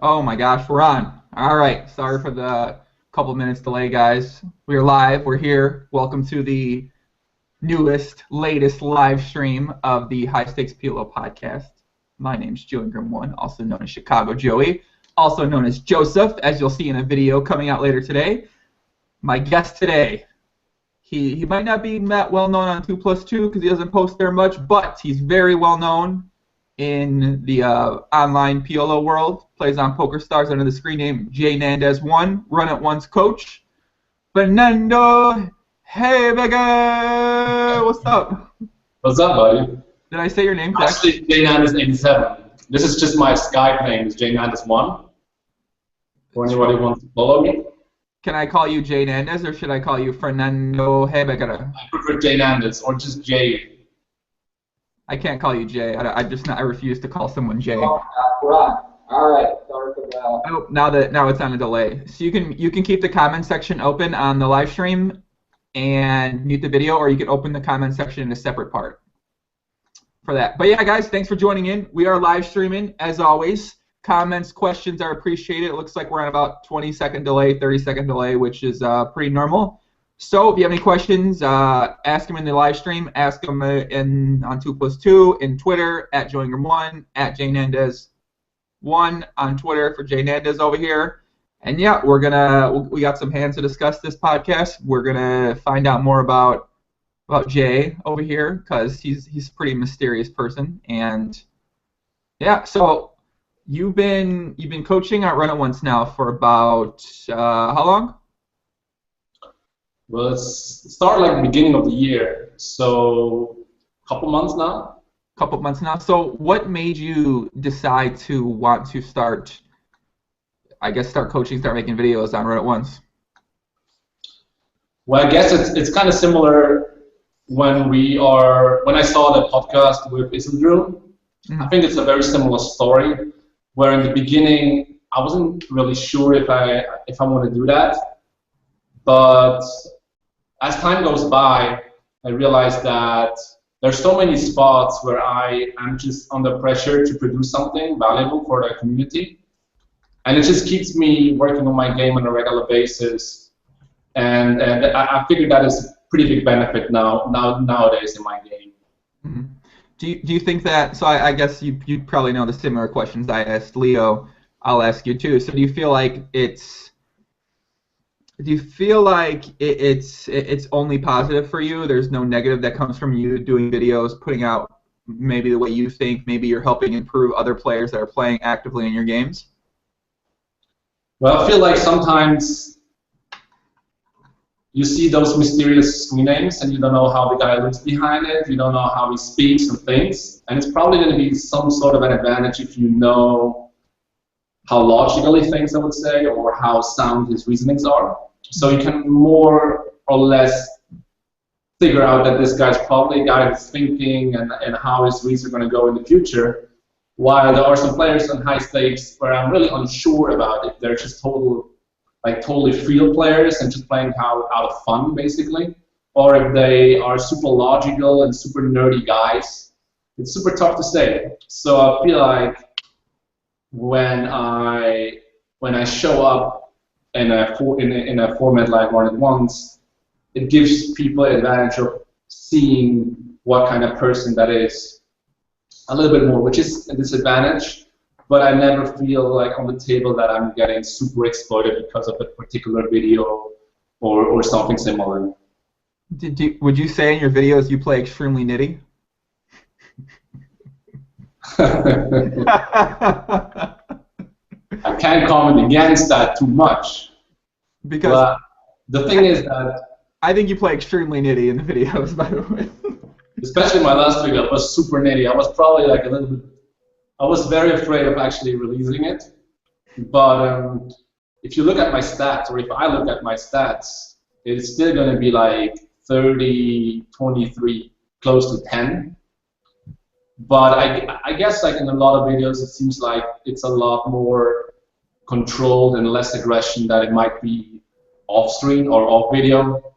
Oh my gosh, we're on. All right. Sorry for the couple minutes delay, guys. We're live. We're here. Welcome to the latest live stream of the High Stakes PLO podcast. My name's JNandez1, also known as Chicago Joey, also known as Joseph, as you'll see in a video coming out later today. My guest today, he might not be that well known on 2+2 because he doesn't post there much, but he's very well known in the online PLO world. Plays on PokerStars under the screen name JNandez1, Run It Once coach. Fernando Habegger, what's up? What's up, buddy? Did I say your name correctly? Actually, JNandez87. This is just my Skype name, is JNandez1. For anybody who wants to follow me. Can I call you JNandez or should I call you Fernando Habegger? I prefer JNandez or just J. I can't call you Jay. I refuse to call someone Jay. Oh, right. All right. Sorry for that. Oh, now it's on a delay. So you can keep the comment section open on the live stream and mute the video, or you can open the comment section in a separate part for that. But yeah, guys, thanks for joining in. We are live streaming as always. Comments, questions are appreciated. It looks like we're on about 20-second delay, 30-second delay, which is pretty normal. So if you have any questions, ask them in the live stream. Ask them on 2+2 in Twitter at JNandez1 at JNandez1 on Twitter for JNandez over here. And yeah, we got some hands to discuss this podcast. We're gonna find out more about Jay over here because he's a pretty mysterious person. And yeah, so you've been coaching at Run It Once now for about how long? Well, it started like the beginning of the year, so a couple months now. Couple months now. So what made you decide to want to start coaching, start making videos on Run It Once? Well, I guess it's kind of similar when I saw the podcast with Isildrew. Mm-hmm. I think it's a very similar story, where in the beginning I wasn't really sure if I want to do that, but as time goes by, I realized that there's so many spots where I am just under pressure to produce something valuable for the community, and it just keeps me working on my game on a regular basis, and I figured that is a pretty big benefit nowadays in my game. Mm-hmm. Do you think that? So I guess you probably know the similar questions I asked Leo. I'll ask you too. So do you feel like it's only positive for you? There's no negative that comes from you doing videos, putting out maybe the way you think, maybe you're helping improve other players that are playing actively in your games? Well, I feel like sometimes you see those mysterious screen names and you don't know how the guy looks behind it, you don't know how he speaks and things, and it's probably going to be some sort of an advantage if you know how logical he thinks, I would say, or how sound his reasonings are. So you can more or less figure out that this guy's probably a guy who's thinking and how his reads are going to go in the future, while there are some players on high stakes where I'm really unsure about if they're just totally field players and just playing out of fun, basically, or if they are super logical and super nerdy guys. It's super tough to say. So I feel like when I show up in a format like Run It Once, it gives people an advantage of seeing what kind of person that is a little bit more, which is a disadvantage. But I never feel like on the table that I'm getting super exploited because of a particular video or something similar. Would you say in your videos you play extremely nitty? I can't comment against that too much. Because the thing is that I think you play extremely nitty in the videos, by the way. Especially my last video was super nitty. I was probably like a little bit. I was very afraid of actually releasing it, but if you look at my stats, or if I look at my stats, it's still going to be like 30, 23, close to 10. But I guess like in a lot of videos, it seems like it's a lot more controlled and less aggression that it might be off screen or off video.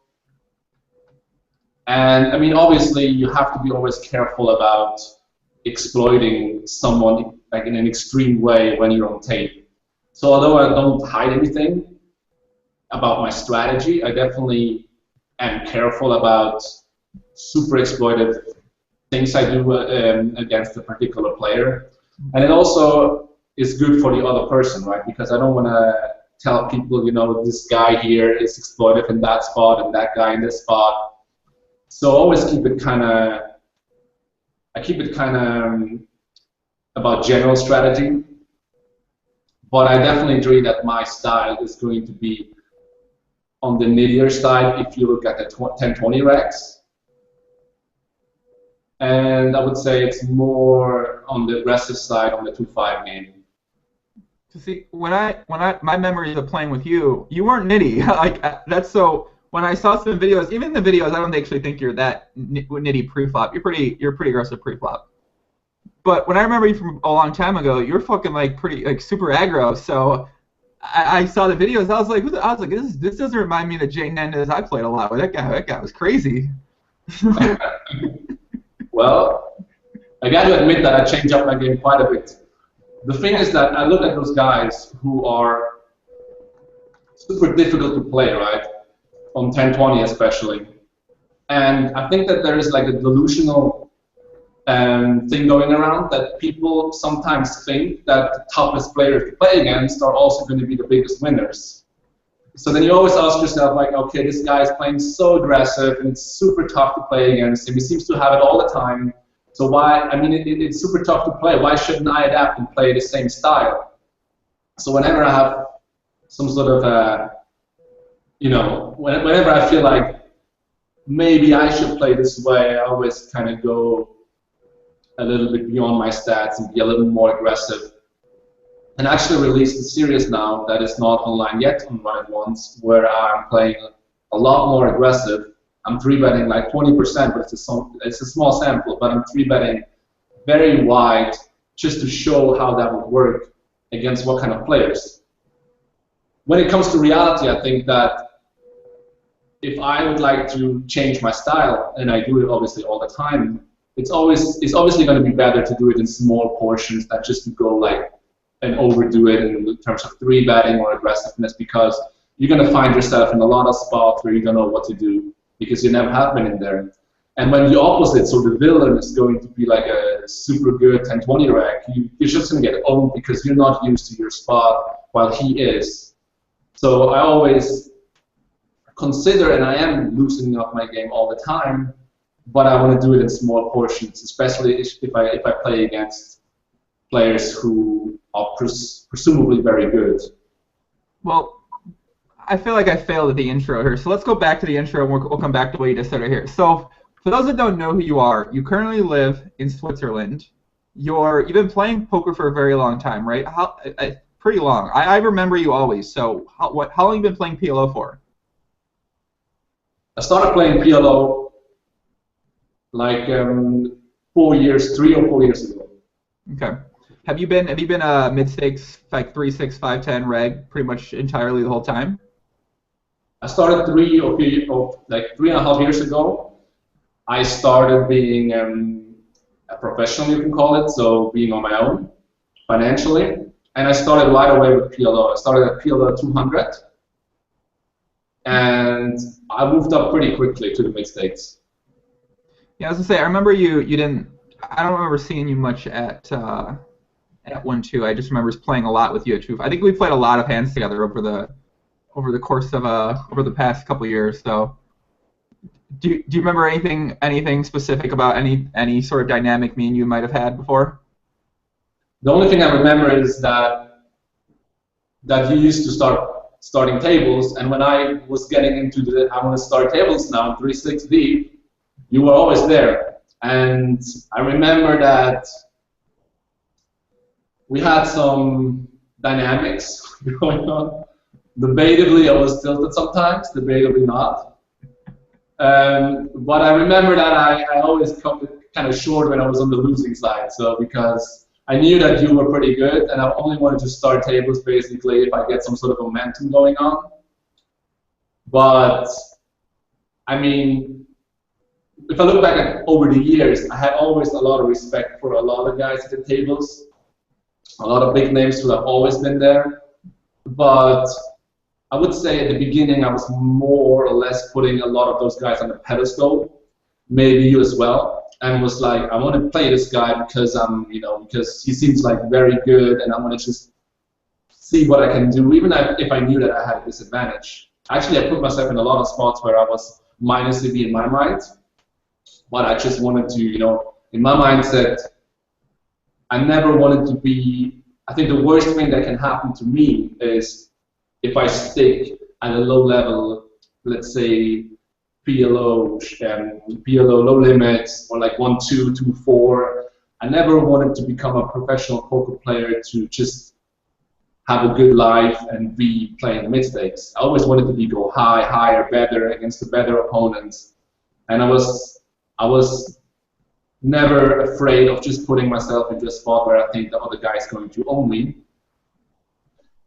And I mean, obviously, you have to be always careful about exploiting someone like in an extreme way when you're on tape. So although I don't hide anything about my strategy, I definitely am careful about super exploitive things I do against a particular player. And it also is good for the other person, right? Because I don't want to tell people, you know, this guy here is exploitive in that spot and that guy in this spot. So always keep it kind of, about general strategy. But I definitely agree that my style is going to be on the nittier side if you look at the 10-20 racks. And I would say it's more on the aggressive side on the 2-5 game. See, my memories of playing with you, you weren't nitty. Like that's so. When I saw some videos, even the videos, I don't actually think you're that nitty pre-flop. You're pretty aggressive pre-flop. But when I remember you from a long time ago, you're fucking like super aggro. So I saw the videos. I was like, this doesn't remind me of the JNandez I played a lot with. That guy was crazy. Well, I got to admit that I changed up my game quite a bit. The thing is that I look at those guys who are super difficult to play, right? On 10-20 especially. And I think that there is like a delusional thing going around that people sometimes think that the toughest players to play against are also going to be the biggest winners. So then you always ask yourself, like, okay, this guy is playing so aggressive and it's super tough to play against him. He seems to have it all the time. So why, I mean, it's super tough to play. Why shouldn't I adapt and play the same style? So whenever I have some sort of, you know, whenever I feel like maybe I should play this way, I always kind of go a little bit beyond my stats and be a little more aggressive. And actually released a series now that is not online yet on JNandez1, where I'm playing a lot more aggressive. I'm 3-betting like 20%, but it's a small sample, but I'm 3-betting very wide just to show how that would work against what kind of players. When it comes to reality, I think that if I would like to change my style, and I do it obviously all the time, it's obviously going to be better to do it in small portions than just to go like and overdo it in terms of 3-betting or aggressiveness, because you're going to find yourself in a lot of spots where you don't know what to do because you never have been in there. And when the opposite, so the villain is going to be like a super good 10-20 rack, you're just going to get owned because you're not used to your spot while he is. So I always consider, and I am loosening up my game all the time, but I want to do it in small portions, especially if I play against players who are presumably very good. Well, I feel like I failed at the intro here, so let's go back to the intro and we'll come back to what you just said right here. So, for those that don't know who you are, you currently live in Switzerland. You've been playing poker for a very long time, right? Pretty long. I remember you always. So, how long have you been playing PLO for? I started playing PLO like 3 or 4 years ago. Okay. Have you been a mid-stakes like 3-6, 5-10 reg pretty much entirely the whole time? I started 3.5 years ago. I started being a professional, you can call it, so being on my own financially. And I started right away with PLO. I started at PLO 200, and I moved up pretty quickly to the mid-stakes. Yeah, I was gonna say I remember you didn't. I don't remember seeing you much at 1-2. I just remember playing a lot with you at 2. I think we played a lot of hands together over the course of over the past couple of years. So, do you remember anything specific about any sort of dynamic me and you might have had before? The only thing I remember is that you used to starting tables, and when I was getting into I want to start tables now, 3-6 deep, you were always there. And I remember that we had some dynamics going on. Debatably, I was tilted sometimes, debatably not. But I remember that I always come kind of short when I was on the losing side. So because I knew that you were pretty good, and I only wanted to start tables basically if I get some sort of momentum going on. But I mean, if I look back at over the years, I had always a lot of respect for a lot of guys at the tables, a lot of big names who have always been there. But I would say at the beginning I was more or less putting a lot of those guys on a pedestal, maybe you as well, and was like, I want to play this guy because because he seems like very good, and I want to just see what I can do, even if I knew that I had a disadvantage. Actually, I put myself in a lot of spots where I was minus EV in my mind, but I just wanted to, in my mindset, I never wanted to be. I think the worst thing that can happen to me is if I stick at a low level, let's say PLO, PLO low limits, or like 1, 2, 2, 4. I never wanted to become a professional poker player to just have a good life and be playing the mid stakes. I always wanted to be go high, higher, better against the better opponents, and I was never afraid of just putting myself into a spot where I think the other guy is going to own me,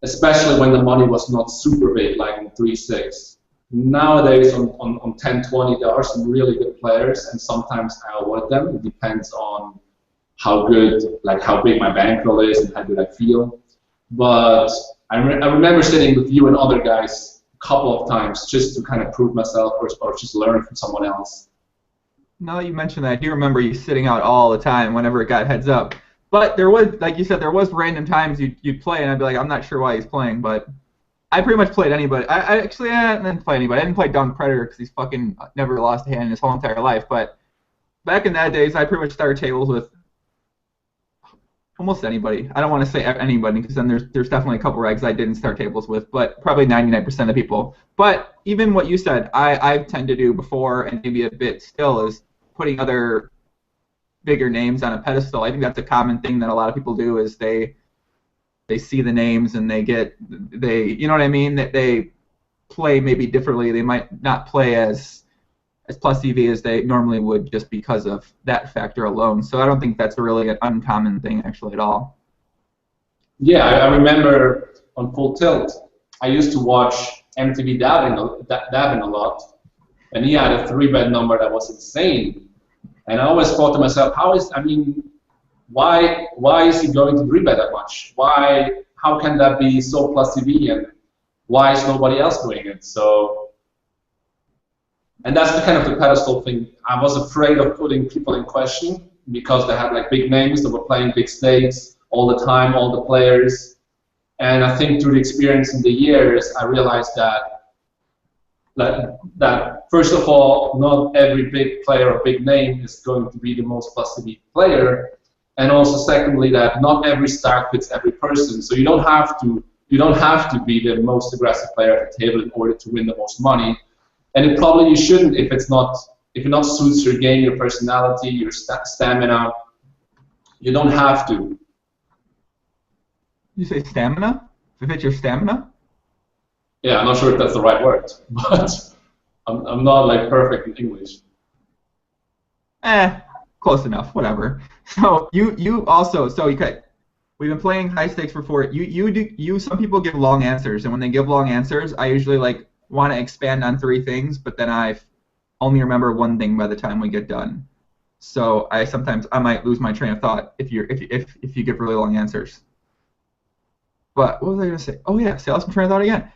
especially when the money was not super big, like in 3-6. Nowadays on 10-20, there are some really good players, and sometimes I avoid them. It depends on how good, like how big my bankroll is and how good I feel. But I remember sitting with you and other guys a couple of times just to kind of prove myself or just learn from someone else. Now that you mentioned that, I do remember you sitting out all the time whenever it got heads up. But there was, like you said, there was random times you'd play, and I'd be like, I'm not sure why he's playing, but I pretty much played anybody. I didn't play anybody. I didn't play Dunk Predator because he's fucking never lost a hand in his whole entire life. But back in that days, I pretty much started tables with almost anybody. I don't want to say anybody because then there's definitely a couple regs I didn't start tables with, but probably 99% of people. But even what you said, I tend to do before, and maybe a bit still, is putting other bigger names on a pedestal. I think that's a common thing that a lot of people do is they see the names and you know what I mean, that they play maybe differently. They might not play as plus EV as they normally would just because of that factor alone. So I don't think that's really an uncommon thing actually at all. Yeah, I remember on Full Tilt, I used to watch MTV Davin a lot, and he had a 3-bet number that was insane. And I always thought to myself, why is he going to 3-bet that much? How can that be so plus EV, and why is nobody else doing it? And that's the kind of the pedestal thing. I was afraid of putting people in question because they had like big names that were playing big stakes all the time, all the players. And I think through the experience in the years, I realized that first of all, not every big player or big name is going to be the most plus EV player. And also secondly, that not every stack fits every person. So you don't have to be the most aggressive player at the table in order to win the most money. And you shouldn't if it not suits your game, your personality, your stamina. You don't have to. You say stamina? If it's your stamina? Yeah, I'm not sure if that's the right word, but I'm not like perfect in English. Close enough. Whatever. So you also okay. We've been playing high stakes for 4. Some people give long answers, and when they give long answers, I usually want to expand on 3 things, but then I only remember one thing by the time we get done. So sometimes I might lose my train of thought if you give really long answers. But what was I going to say? Oh yeah, I lost my train of thought again.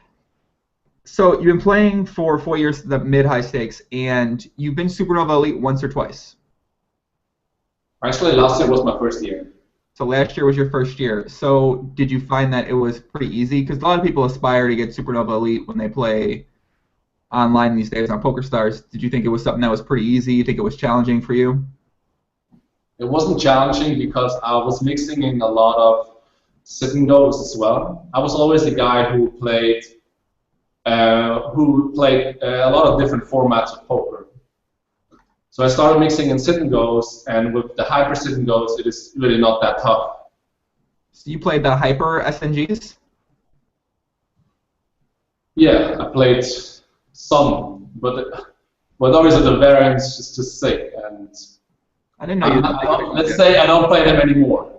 So you've been playing for 4 years the mid-high stakes, and you've been Supernova Elite once or twice? Actually, last year was my first year. So last year was your first year. So did you find that it was pretty easy? Because a lot of people aspire to get Supernova Elite when they play online these days on PokerStars. Did you think it was something that was pretty easy? You think it was challenging for you? It wasn't challenging because I was mixing in a lot of sit and goes as well. I was always the guy who played a lot of different formats of poker. So I started mixing in sit and goes, and with the hyper sit and goes, it is really not that tough. So you played the hyper SNGs? Yeah, I played some, but obviously the variance is just sick, and I didn't know let's say I don't play them anymore.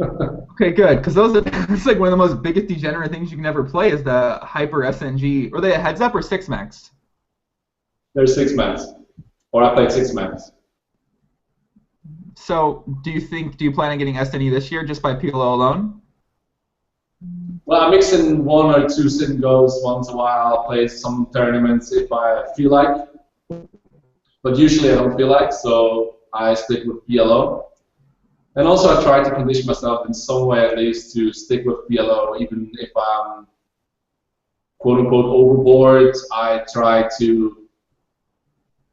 Okay, good, because it's like one of the most biggest degenerate things you can ever play is the hyper SNG. Were they a heads up or 6 max? They're 6 max. Or I played 6 max. So, do you plan on getting SNE this year just by PLO alone? Well, I mix in 1 or 2 sit and goes once in a while. I'll play some tournaments if I feel like, but usually I don't feel like, so I stick with PLO. And also I try to condition myself in some way at least to stick with PLO, even if I'm quote-unquote overboard. I try to,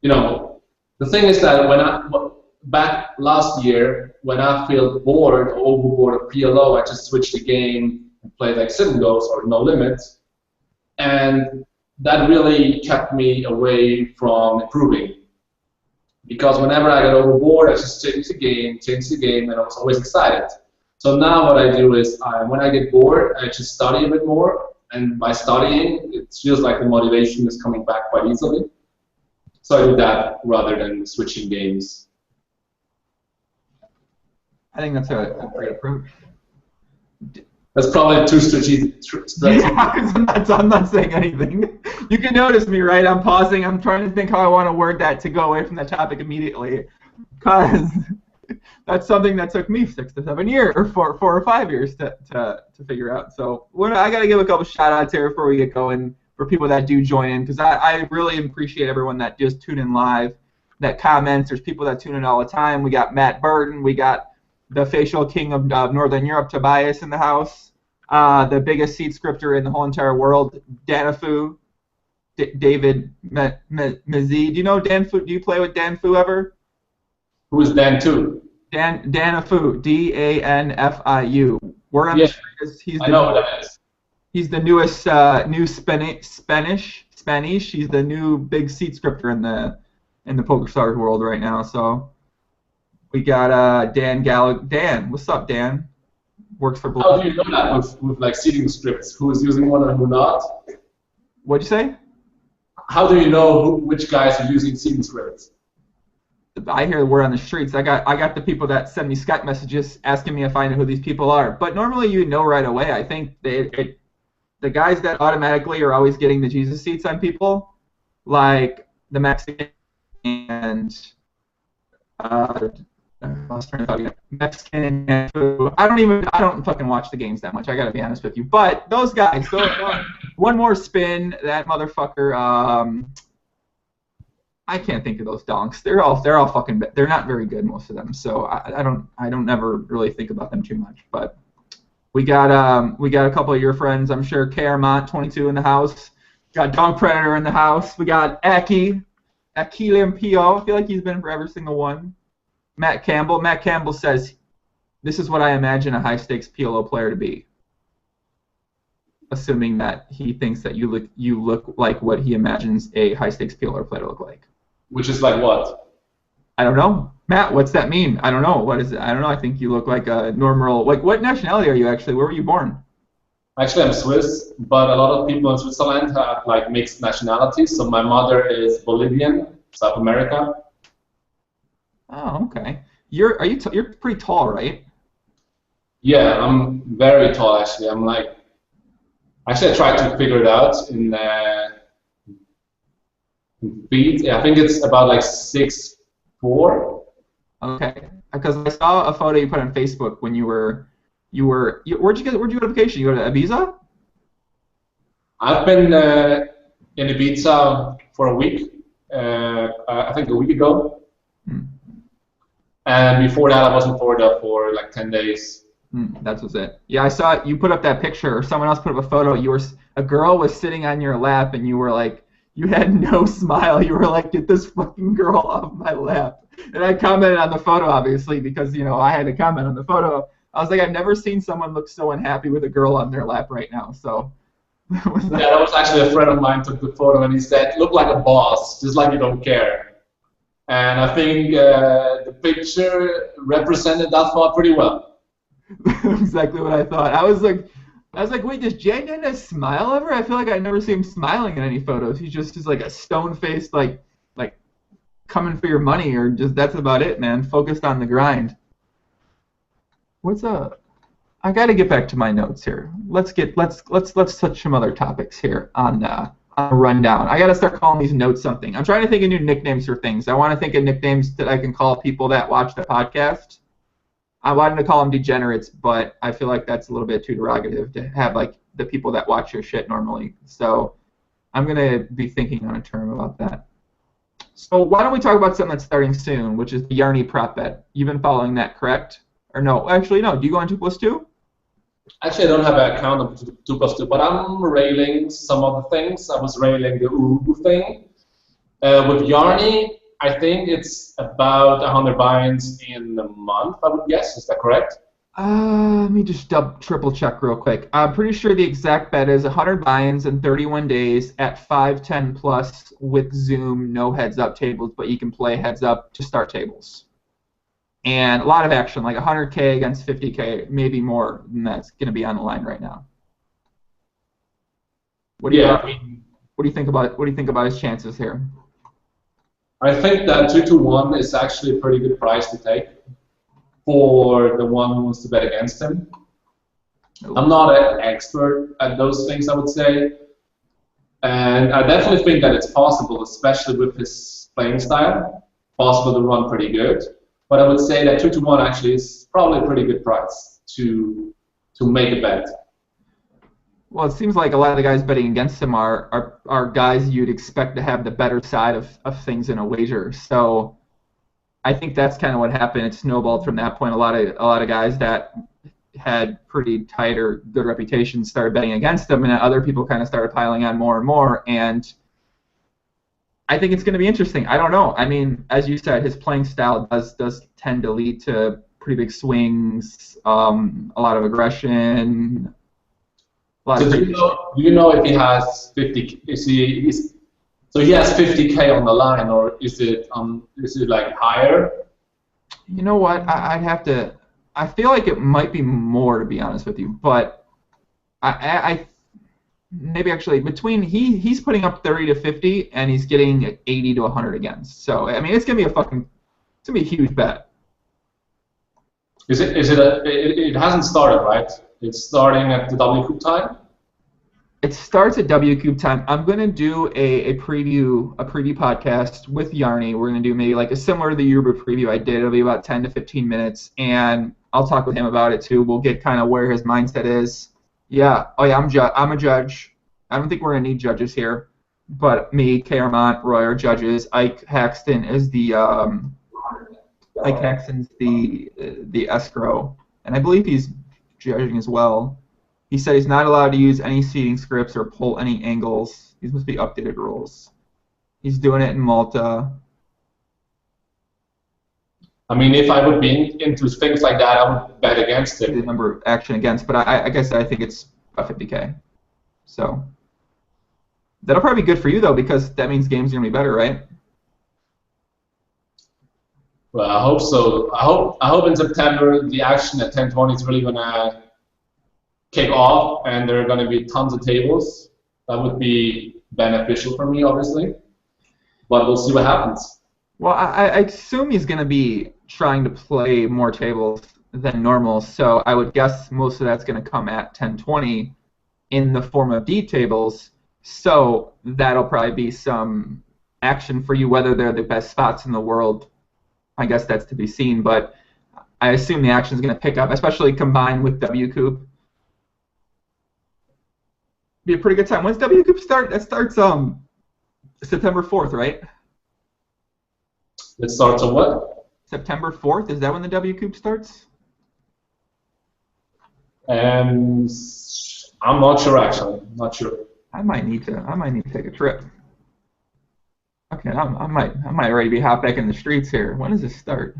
the thing is that back last year, when I feel bored or overboard of PLO, I just switched the game and played like sit and goes or no limit, and that really kept me away from improving. Because whenever I got overboard, I just changed the game, and I was always excited. So now what I do is, when I get bored, I just study a bit more, and by studying, it feels like the motivation is coming back quite easily. So I do that rather than switching games. I think that's a great approach. That's probably too strategic. Yeah, I'm not saying anything. You can notice me, right? I'm pausing. I'm trying to think how I want to word that to go away from the topic immediately, because that's something that took me 6 to 7 years, or 4 or 5 years to figure out. So I got to give a couple shout outs here before we get going for people that do join in, because I really appreciate everyone that just tune in live, that comments. There's people that tune in all the time. We got Matt Burton. We got the facial king of Northern Europe, Tobias, in the house. The biggest seed scripter in the whole entire world, Danafu, David Mazzi. Do you know Danfu? Do you play with Danfu ever? Who is Dan2? Danafu, D-A-N-F-I-U. Word on the street is I know what that is. He's the newest new Spanish. He's the new big seed scripter in the PokerStars world right now. So we got Dan Gallagher. Dan, what's up, Dan? Works for Blue. How do you know that with like seeding scripts? Who is using one and who not? What'd you say? How do you know which guys are using seeding scripts? I hear the word on the streets. I got the people that send me Skype messages asking me if I know who these people are. But normally you know right away. I think the guys that automatically are always getting the Jesus seats on people, like the Mexican and Mexican and food. I don't fucking watch the games that much. I gotta be honest with you. But those guys, one more spin, that motherfucker. I can't think of those donks. They're all fucking. They're not very good, most of them. So I don't ever really think about them too much. But we got a couple of your friends. I'm sure Caramont 22 in the house. Got Donk Predator in the house. We got Aki Limpio. I feel like he's been for every single one. Matt Campbell says, "This is what I imagine a high-stakes PLO player to be." Assuming that he thinks that you look like what he imagines a high-stakes PLO player to look like. Which is like what? I don't know. Matt, what's that mean? I don't know. What is it? I don't know. I think you look like a normal. Like, what nationality are you actually? Where were you born? Actually, I'm Swiss, but a lot of people in Switzerland have like mixed nationalities. So my mother is Bolivian, South America. Oh, okay. You're pretty tall, right? Yeah, I'm very tall actually. Actually, I tried to figure it out in feet. Yeah, I think it's about like 6'4". Okay, because I saw a photo you put on Facebook when where'd you go on vacation? You go to Ibiza? I've been in Ibiza for a week. I think a week ago. And before that, I was in Florida for like 10 days. That was it. Yeah, I saw it. You put up that picture, or someone else put up a photo. A girl was sitting on your lap, and you were like, you had no smile. You were like, get this fucking girl off my lap. And I commented on the photo, obviously, because I had to comment on the photo. I was like, I've never seen someone look so unhappy with a girl on their lap right now. So. Yeah, that was actually a friend of mine took the photo, and he said, "Look like a boss, just like you don't care." And I think the picture represented that thought pretty well. Exactly what I thought. I was like, wait, does JNandez smile ever? I feel like I never see him smiling in any photos. He's just like a stone-faced, like coming for your money, or just that's about it, man. Focused on the grind. What's up? I got to get back to my notes here. Let's touch some other topics here on a rundown. I got to start calling these notes something. I'm trying to think of new nicknames for things. I want to think of nicknames that I can call people that watch the podcast. I wanted to call them degenerates, but I feel like that's a little bit too derogative to have like the people that watch your shit normally. So I'm gonna be thinking on a term about that. So why don't we talk about something that's starting soon, which is the Yarny prop bet. You've been following that, correct? Or no? Actually, no. Do you go on 2+2? Actually, I don't have an account of 2+2, but I'm railing some of the things. I was railing the Ubu thing. With Yarny, I think it's about 100 buy-ins in a month, I would guess. Is that correct? Let me just triple check real quick. I'm pretty sure the exact bet is 100 buy-ins in 31 days at 510 plus with Zoom, no heads-up tables, but you can play heads-up to start tables. And a lot of action, like 100K against 50K, maybe more than that's going to be on the line right now. What do you think about his chances here? I think that 2-1 is actually a pretty good price to take for the one who wants to bet against him. I'm not an expert at those things, I would say, and I definitely think that it's possible, especially with his playing style, possible to run pretty good. But I would say that 2-1 actually is probably a pretty good price to make a bet. Well, it seems like a lot of the guys betting against him are guys you'd expect to have the better side of things in a wager. So I think that's kind of what happened. It snowballed from that point. A lot of guys that had pretty tight or good reputations started betting against him, and other people kind of started piling on more and more. And I think it's going to be interesting. I don't know. I mean, as you said, his playing style does tend to lead to pretty big swings, a lot of aggression. So do you know if he has 50? So he has 50K on the line, or is it like higher? You know what? I'd have to. I feel like it might be more, to be honest with you, but I maybe actually between he's putting up 30 to 50 and he's getting 80 to 100 against. So I mean, it's gonna be a huge bet. It hasn't started, right? It's starting at the WCOOP time? It starts at WCOOP time. I'm going to do a preview podcast with Yarny. We're going to do maybe like a similar to the Uber preview I did. It'll be about 10 to 15 minutes, and I'll talk with him about it too. We'll get kind of where his mindset is. Yeah. Oh, yeah, I'm a judge. I don't think we're going to need judges here, but me, K. Armont, Roy are judges. Ike Haxton is the escrow, and I believe he's judging as well. He said he's not allowed to use any seating scripts or pull any angles. These must be updated rules. He's doing it in Malta. I mean, if I would be into things like that, I would bet against it. The number of action against, but I guess I think it's about 50K. So that'll probably be good for you though, because that means games are gonna be better, right? Well, I hope so. I hope in September the action at 1020 is really gonna kick off, and there are going to be tons of tables. That would be beneficial for me, obviously. But we'll see what happens. Well, I assume he's going to be trying to play more tables than normal, so I would guess most of that's going to come at 1020 in the form of D tables. So that'll probably be some action for you, whether they're the best spots in the world. I guess that's to be seen, but I assume the action is going to pick up, especially combined with WCOOP. Be a pretty good time. When's WCOOP start? That starts September 4th, right? It starts on what? September 4th. Is that when the WCOOP starts? And I'm not sure actually. Not sure. I might need to take a trip. Okay, I might already be hot back in the streets here. When does this start?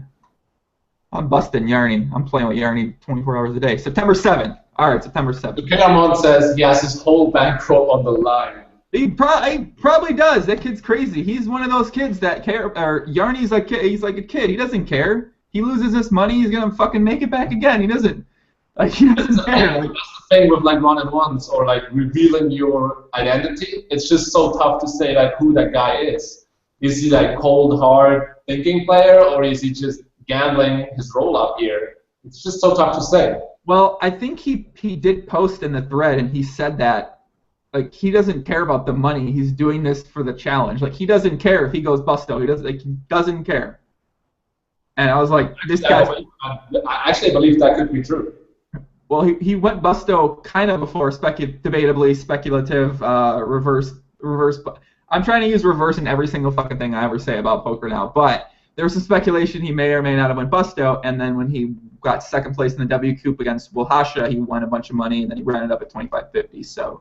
I'm busting Yarny. I'm playing with Yarny 24 hours a day. September 7th. All right, September 7th. Okay, Armand says he has his whole bankroll on the line. He probably does. That kid's crazy. He's one of those kids that care. Or Yarny's like he's like a kid. He doesn't care. He loses this money, he's gonna fucking make it back again. He doesn't care. That's the thing with like one-on-ones or like revealing your identity. It's just so tough to say like who that guy is. Is he like cold, hard thinking player, or is he just gambling his roll up here? It's just so tough to say. Well, I think he did post in the thread, and he said that like he doesn't care about the money. He's doing this for the challenge. Like he doesn't care if he goes busto. He doesn't care. And I was like, this guy. I actually believe that could be true. Well, he went busto kind of before debatably speculative reverse. I'm trying to use reverse in every single fucking thing I ever say about poker now. But there was some speculation he may or may not have went busto, and then when he got second place in the W Coupe against Wilhasha, he won a bunch of money, and then he ran it up at 25.50. So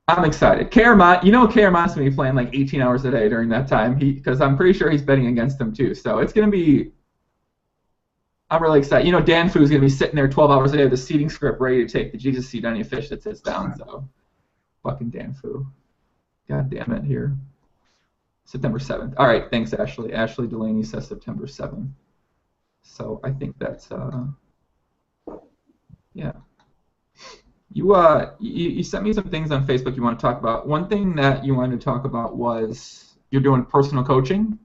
I'm excited. Karamont, Karamont's gonna be playing like 18 hours a day during that time, because I'm pretty sure he's betting against him too. So it's gonna be. I'm really excited. Dan Fu's going to be sitting there 12 hours a day with a seating script ready to take the Jesus seat on any fish that sits down. So, fucking Dan Fu. God damn it, here. September 7th. All right, thanks, Ashley. Ashley Delaney says September 7th. So I think that's, yeah. You sent me some things on Facebook you want to talk about. One thing that you wanted to talk about was you're doing personal coaching.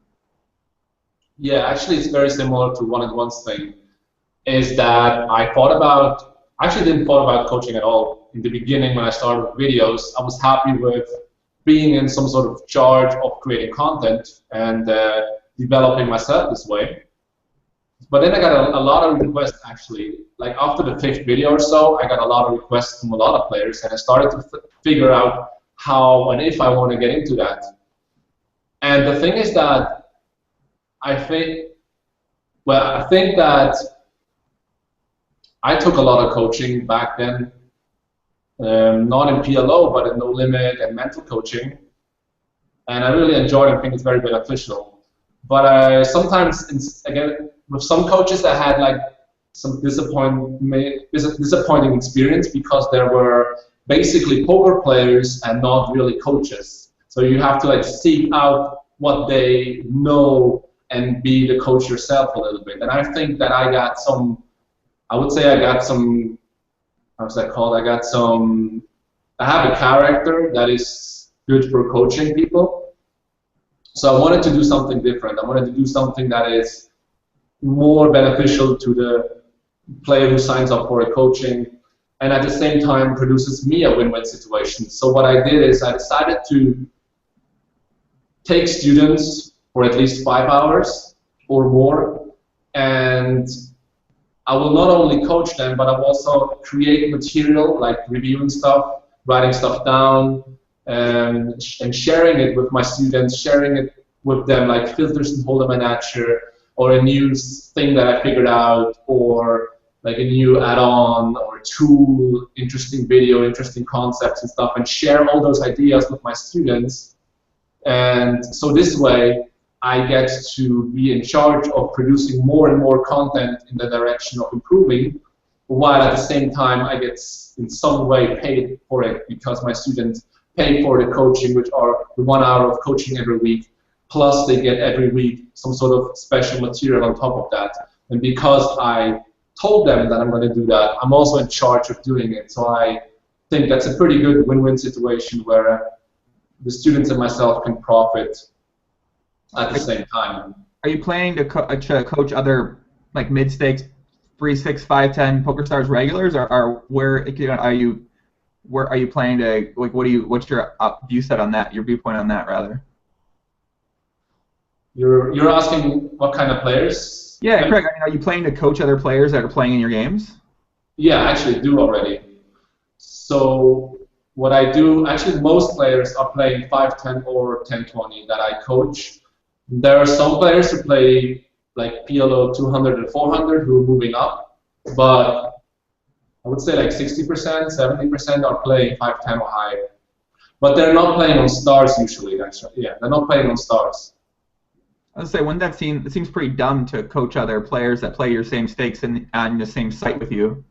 Yeah, actually, it's very similar to one-on-ones thing. Is that I actually didn't thought about coaching at all. In the beginning, when I started videos, I was happy with being in some sort of charge of creating content and developing myself this way. But then I got a lot of requests, actually. Like after the 5th video or so, I got a lot of requests from a lot of players, and I started to figure out how and if I want to get into that. And the thing is that I think that I took a lot of coaching back then, not in PLO, but in No Limit and mental coaching, and I really enjoyed it. I think it's very beneficial. But I sometimes, again, with some coaches, I had like some disappointing experience because there were basically poker players and not really coaches. So you have to like seek out what they know and be the coach yourself a little bit. And I think that I got some, how's that called? I have a character that is good for coaching people. So I wanted to do something different. I wanted to do something that is more beneficial to the player who signs up for a coaching, and at the same time produces me a win-win situation. So what I did is I decided to take students for at least 5 hours or more, and I will not only coach them, but I will also create material like reviewing stuff, writing stuff down, and sharing it with my students, sharing it with them like filters and holder manager, or a new thing that I figured out, or like a new add-on or tool, interesting video, interesting concepts and stuff, and share all those ideas with my students. And so this way, I get to be in charge of producing more and more content in the direction of improving, while at the same time I get in some way paid for it because my students pay for the coaching, which are the 1 hour of coaching every week, plus they get every week some sort of special material on top of that. And because I told them that I'm going to do that, I'm also in charge of doing it. So I think that's a pretty good win-win situation where the students and myself can profit at the same time. Are you planning to coach other like mid-stakes 3, 6, 5, 10 PokerStars regulars, or where are you planning to, like, what's your view set on that? Your viewpoint on that, rather? You're asking what kind of players? Yeah, correct. I mean, are you planning to coach other players that are playing in your games? Yeah, I actually do already. So what I do, actually most players are playing 5-10 or 10-20 that I coach. There are some players who play like PLO 200 and 400 who are moving up, but I would say like 60%, 70% are playing 5-10 or higher. But they're not playing on stars usually, actually. Yeah, they're not playing on stars. I would say, it seems pretty dumb to coach other players that play your same stakes on the same site with you,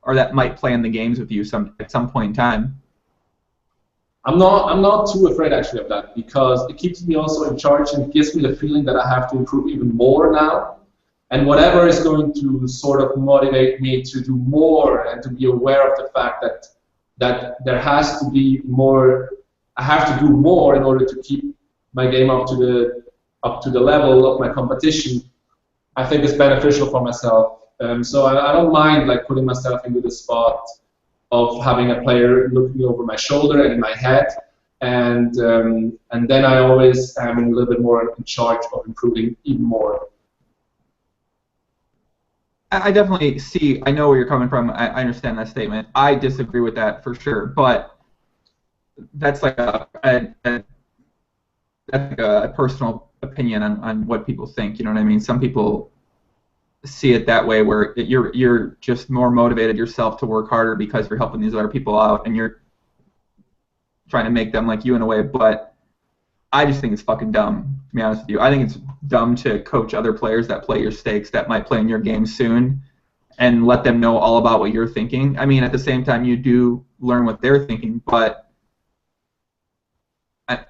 or that might play in the games with you at some point in time. I'm not too afraid actually of that, because it keeps me also in charge and it gives me the feeling that I have to improve even more now. And whatever is going to sort of motivate me to do more and to be aware of the fact that there has to be more, I have to do more in order to keep my game up to the level of my competition, I think is beneficial for myself. So I don't mind like putting myself into the spot of having a player looking over my shoulder and in my head, and then I always am a little bit more in charge of improving even more. I definitely see. I know where you're coming from. I understand that statement. I disagree with that for sure. But that's like that's like a personal opinion on what people think. You know what I mean? Some people see it that way, where you're just more motivated yourself to work harder because you're helping these other people out, and you're trying to make them like you in a way. But I just think it's fucking dumb, to be honest with you. I think it's dumb to coach other players that play your stakes, that might play in your game soon, and let them know all about what you're thinking. I mean, at the same time, you do learn what they're thinking, but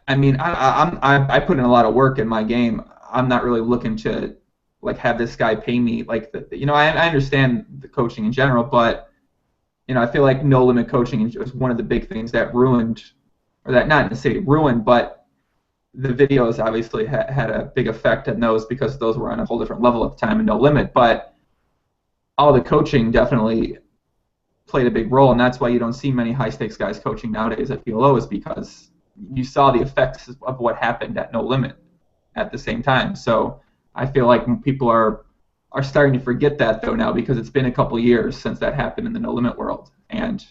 I mean, I put in a lot of work in my game. I'm not really looking to like have this guy pay me like you know. I understand the coaching in general, but you know, I feel like no limit coaching is one of the big things that ruined, or that not necessarily ruined, but the videos obviously had a big effect on those because those were on a whole different level at the time and no limit. But all the coaching definitely played a big role, and that's why you don't see many high stakes guys coaching nowadays at PLO, is because you saw the effects of what happened at no limit at the same time. So I feel like people are starting to forget that though now, because it's been a couple of years since that happened in the no limit world. And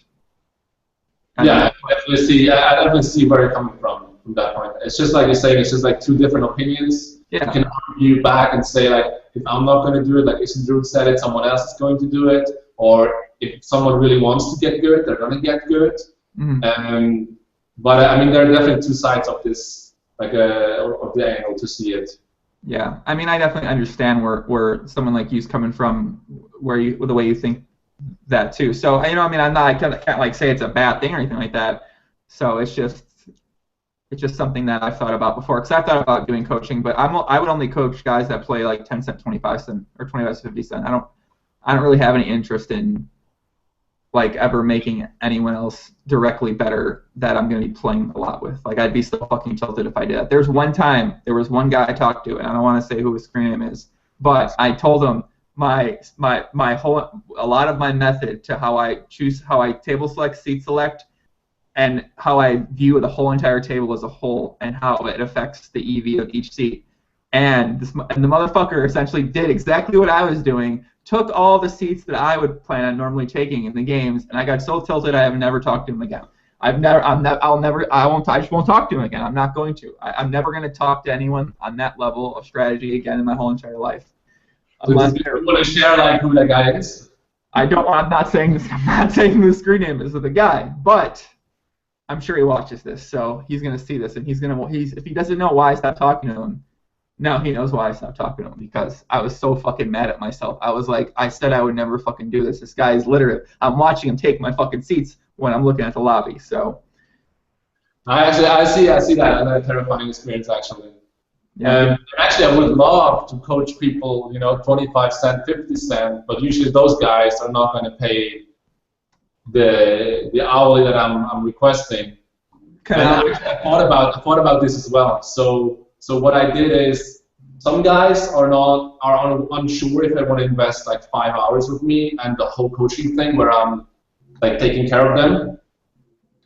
I definitely see where you're coming from that point. It's just like you're saying, it's just like two different opinions. Yeah. You can argue back and say like, if I'm not going to do it, like Drew said it, someone else is going to do it, or if someone really wants to get good, they're going to get good. Mm-hmm. But I mean, there are definitely two sides of this, like of the angle to see it. Yeah, I mean, I definitely understand where someone like you's coming from, the way you think that too. So you know, I mean, I can't like say it's a bad thing or anything like that. So it's just something that I've thought about before, because I thought about doing coaching, but I would only coach guys that play like 10 cent, 25 cent, or 25 cent, 50 cent. I don't really have any interest in like ever making anyone else directly better that I'm going to be playing a lot with. Like, I'd be so fucking tilted if I did that. There was one guy I talked to, and I don't want to say who his screen name is, but I told him a lot of my method to how I table select, seat select, and how I view the whole entire table as a whole, and how it affects the EV of each seat. And the motherfucker essentially did exactly what I was doing, took all the seats that I would plan on normally taking in the games, and I got so tilted I have never talked to him again. I just won't talk to him again. I'm not going to. I'm never going to talk to anyone on that level of strategy again in my whole entire life. Unless you want to share like who that guy is? I'm not saying this. I'm not saying who the screen name is of the guy, but I'm sure he watches this, so he's going to see this, and if he doesn't know why I stopped talking to him, now he knows why I stopped talking to him, because I was so fucking mad at myself. I was like, I said I would never fucking do this. This guy is literally, I'm watching him take my fucking seats when I'm looking at the lobby. So I see that as a terrifying experience, actually. Yeah. Actually, I would love to coach people, 25 cent, 50 cent, but usually those guys are not going to pay the hourly that I'm requesting. I thought about this as well. So what I did is, some guys are unsure if they want to invest like 5 hours with me and the whole coaching thing where I'm like taking care of them.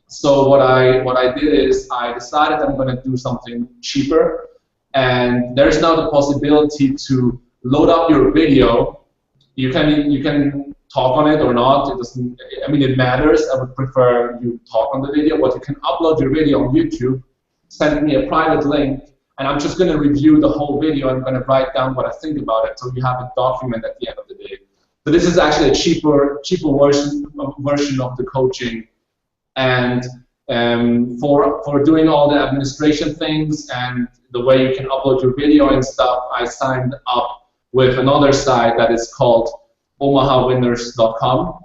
So what I did is I decided I'm going to do something cheaper, and there's now the possibility to load up your video. You can talk on it or not. It doesn't. I mean, it matters. I would prefer you talk on the video, but you can upload your video on YouTube, send me a private link, and I'm just going to review the whole video. I'm going to write down what I think about it, so you have a document at the end of the day. So this is actually a cheaper version of the coaching, and for doing all the administration things and the way you can upload your video and stuff, I signed up with another site that is called omahawinners.com,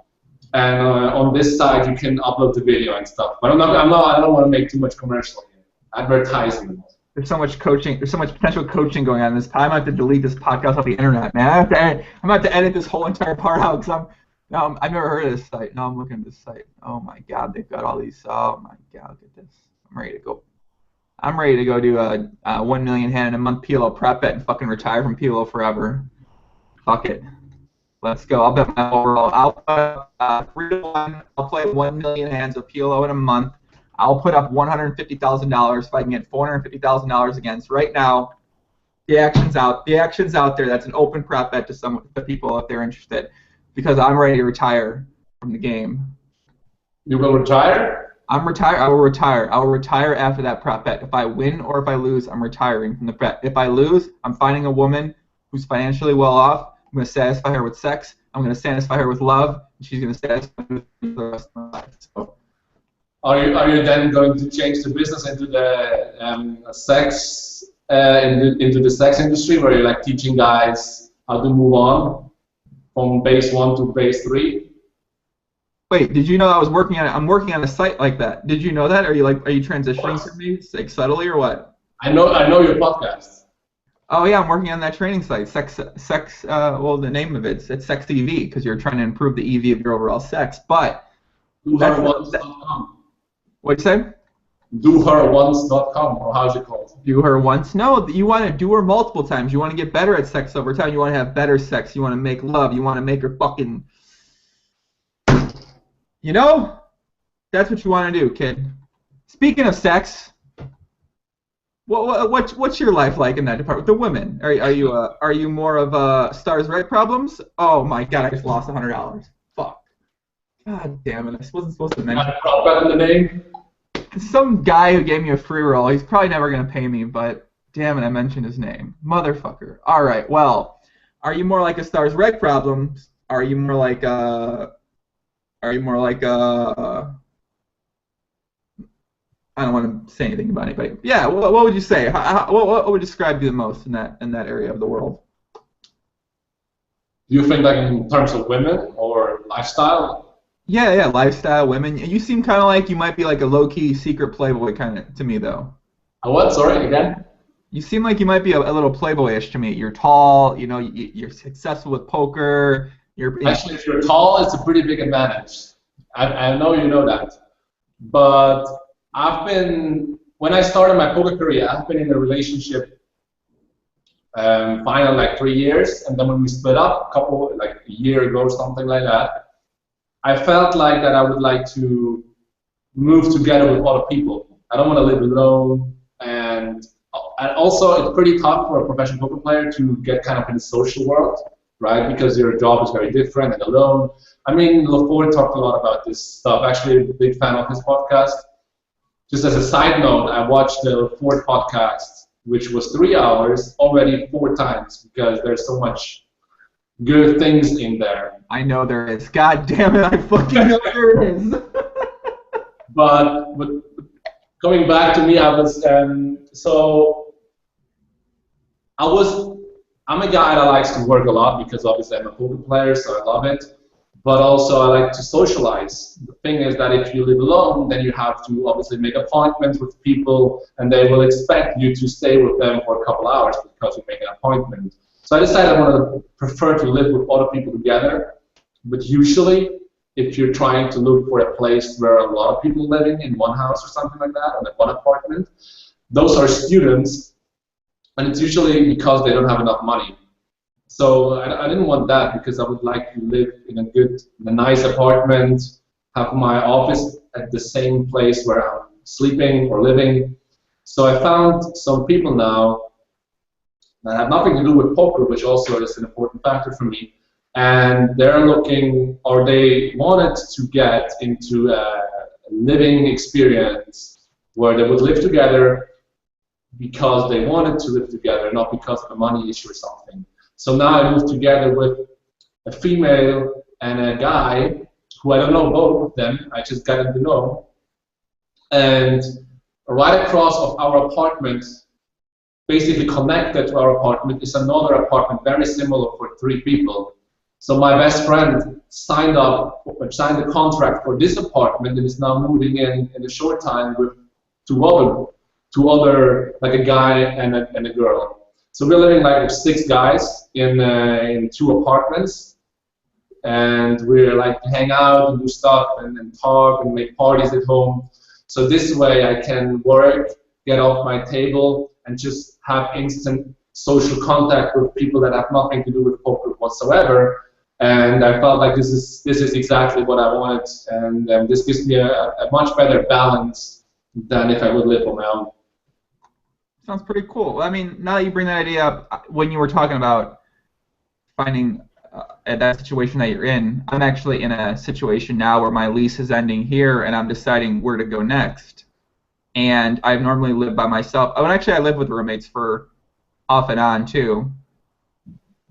and on this site you can upload the video and stuff. But I don't want to make too much commercial here. Advertisement. There's so much coaching. There's so much potential coaching going on in this. I'm gonna have to delete this podcast off the internet, man. I'm gonna have to edit this whole entire part out, because I've never heard of this site. Now I'm looking at this site. Oh my God, they've got all these. Oh my God, look at this. I'm ready to go. I'm ready to go do a 1 million hand in a month PLO prep bet and fucking retire from PLO forever. Fuck it. Let's go. I'll bet my overall. I'll 3-1. I'll play 1 million hands of PLO in a month. I'll put up $150,000 if I can get $450,000 against right now. The action's out. The action's out there. That's an open prop bet to people if they're interested, because I'm ready to retire from the game. You will retire? I'm retired. I will retire. I will retire after that prop bet. If I win or if I lose, I'm retiring from the bet. If I lose, I'm finding a woman who's financially well off. I'm going to satisfy her with sex. I'm going to satisfy her with love. And she's going to satisfy me for the rest of my life. So, are you then going to change the business into the sex into the sex industry, where you're like teaching guys how to move on from base 1 to base 3? Wait, did you know I was working on it? I'm working on a site like that. Did you know that? Are you transitioning for me, like subtly or what? I know your podcast. Oh yeah, I'm working on that training site. Well, the name of it's Sex EV, because you're trying to improve the EV of your overall sex. But DoHerOnce.com. What'd you say? DoHerOnce.com, or how's it called? Do her once? No, you want to do her multiple times. You want to get better at sex over time. You want to have better sex. You want to make love. You want to make her fucking. You know, that's what you want to do, kid. Speaking of sex, what's your life like in that department? The women, are you more of stars right problems? Oh my god, I just lost $100. Fuck. God damn it! I wasn't supposed to mention. Drop the name. Some guy who gave me a free roll. He's probably never gonna pay me, but damn it, I mentioned his name, motherfucker. All right, well, are you more like a stars right problems? Are you more like I don't want to say anything about anybody. Yeah, what would you say? What would describe you the most in that area of the world? Do you think like in terms of women or lifestyle? Yeah, lifestyle, women. You seem kind of like you might be like a low-key secret playboy kind of to me, though. A what? Sorry, again? You seem like you might be a little playboyish to me. You're tall, you know, you're successful with poker. Actually, if you're tall, it's a pretty big advantage. I know you know that. But when I started my poker career, I've been in a relationship final like 3 years, and then when we split up a year ago or something like that, I felt like that I would like to move together with other people. I don't want to live alone, and also it's pretty tough for a professional poker player to get kind of in the social world, right? Because your job is very different and alone. I mean, LaFord talked a lot about this stuff. Actually, I'm a big fan of his podcast. Just as a side note, I watched the LaFord podcast, which was 3 hours, already 4 times, because there's so much good things in there. I know there is. God damn it, I fucking know there is. But going back to me, I'm a guy that likes to work a lot, because obviously I'm a poker player, so I love it. But also I like to socialize. The thing is that if you live alone, then you have to obviously make appointments with people, and they will expect you to stay with them for a couple hours because you make an appointment. So I decided I want to prefer to live with other people together. But usually, if you're trying to look for a place where a lot of people are living in one house or something like that, or in one apartment, those are students, and it's usually because they don't have enough money. So I didn't want that, because I would like to live in a nice apartment, have my office at the same place where I'm sleeping or living. So I found some people now that have nothing to do with poker, which also is an important factor for me. And they're looking, or they wanted to get into a living experience where they would live together because they wanted to live together, not because of a money issue or something. So now I moved together with a female and a guy who I don't know both of them, I just got to know. And right across of our apartment, basically connected to our apartment, is another apartment very similar for 3 people. So my best friend signed the contract for this apartment, and is now moving in a short time with two other, like a guy and a girl. So we're living like with 6 guys in 2 apartments, and we're like to hang out and do stuff and talk and make parties at home. So this way I can work, get off my table, and just have instant social contact with people that have nothing to do with poker whatsoever. And I felt like this is exactly what I wanted, and this gives me a much better balance than if I would live on my own. Sounds pretty cool. I mean, now that you bring that idea up, when you were talking about finding that situation that you're in, I'm actually in a situation now where my lease is ending here, and I'm deciding where to go next. And I've normally lived by myself. Oh, and actually, I live with roommates for off and on too.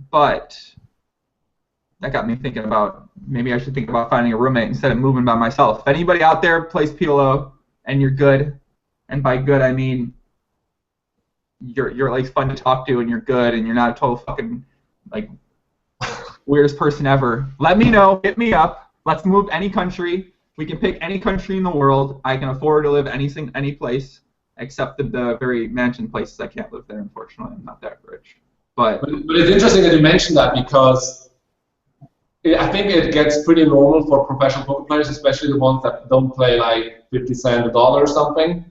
But that got me thinking about maybe I should think about finding a roommate instead of moving by myself. If anybody out there plays PLO and you're good, and by good I mean you're like fun to talk to and you're good and you're not a total fucking like weirdest person ever, let me know. Hit me up. Let's move any country. We can pick any country in the world. I can afford to live any place except the very mansion places. I can't live there, unfortunately. I'm not that rich. But it's interesting that you mentioned that because I think it gets pretty normal for professional poker players, especially the ones that don't play like 50 cents a dollar or something,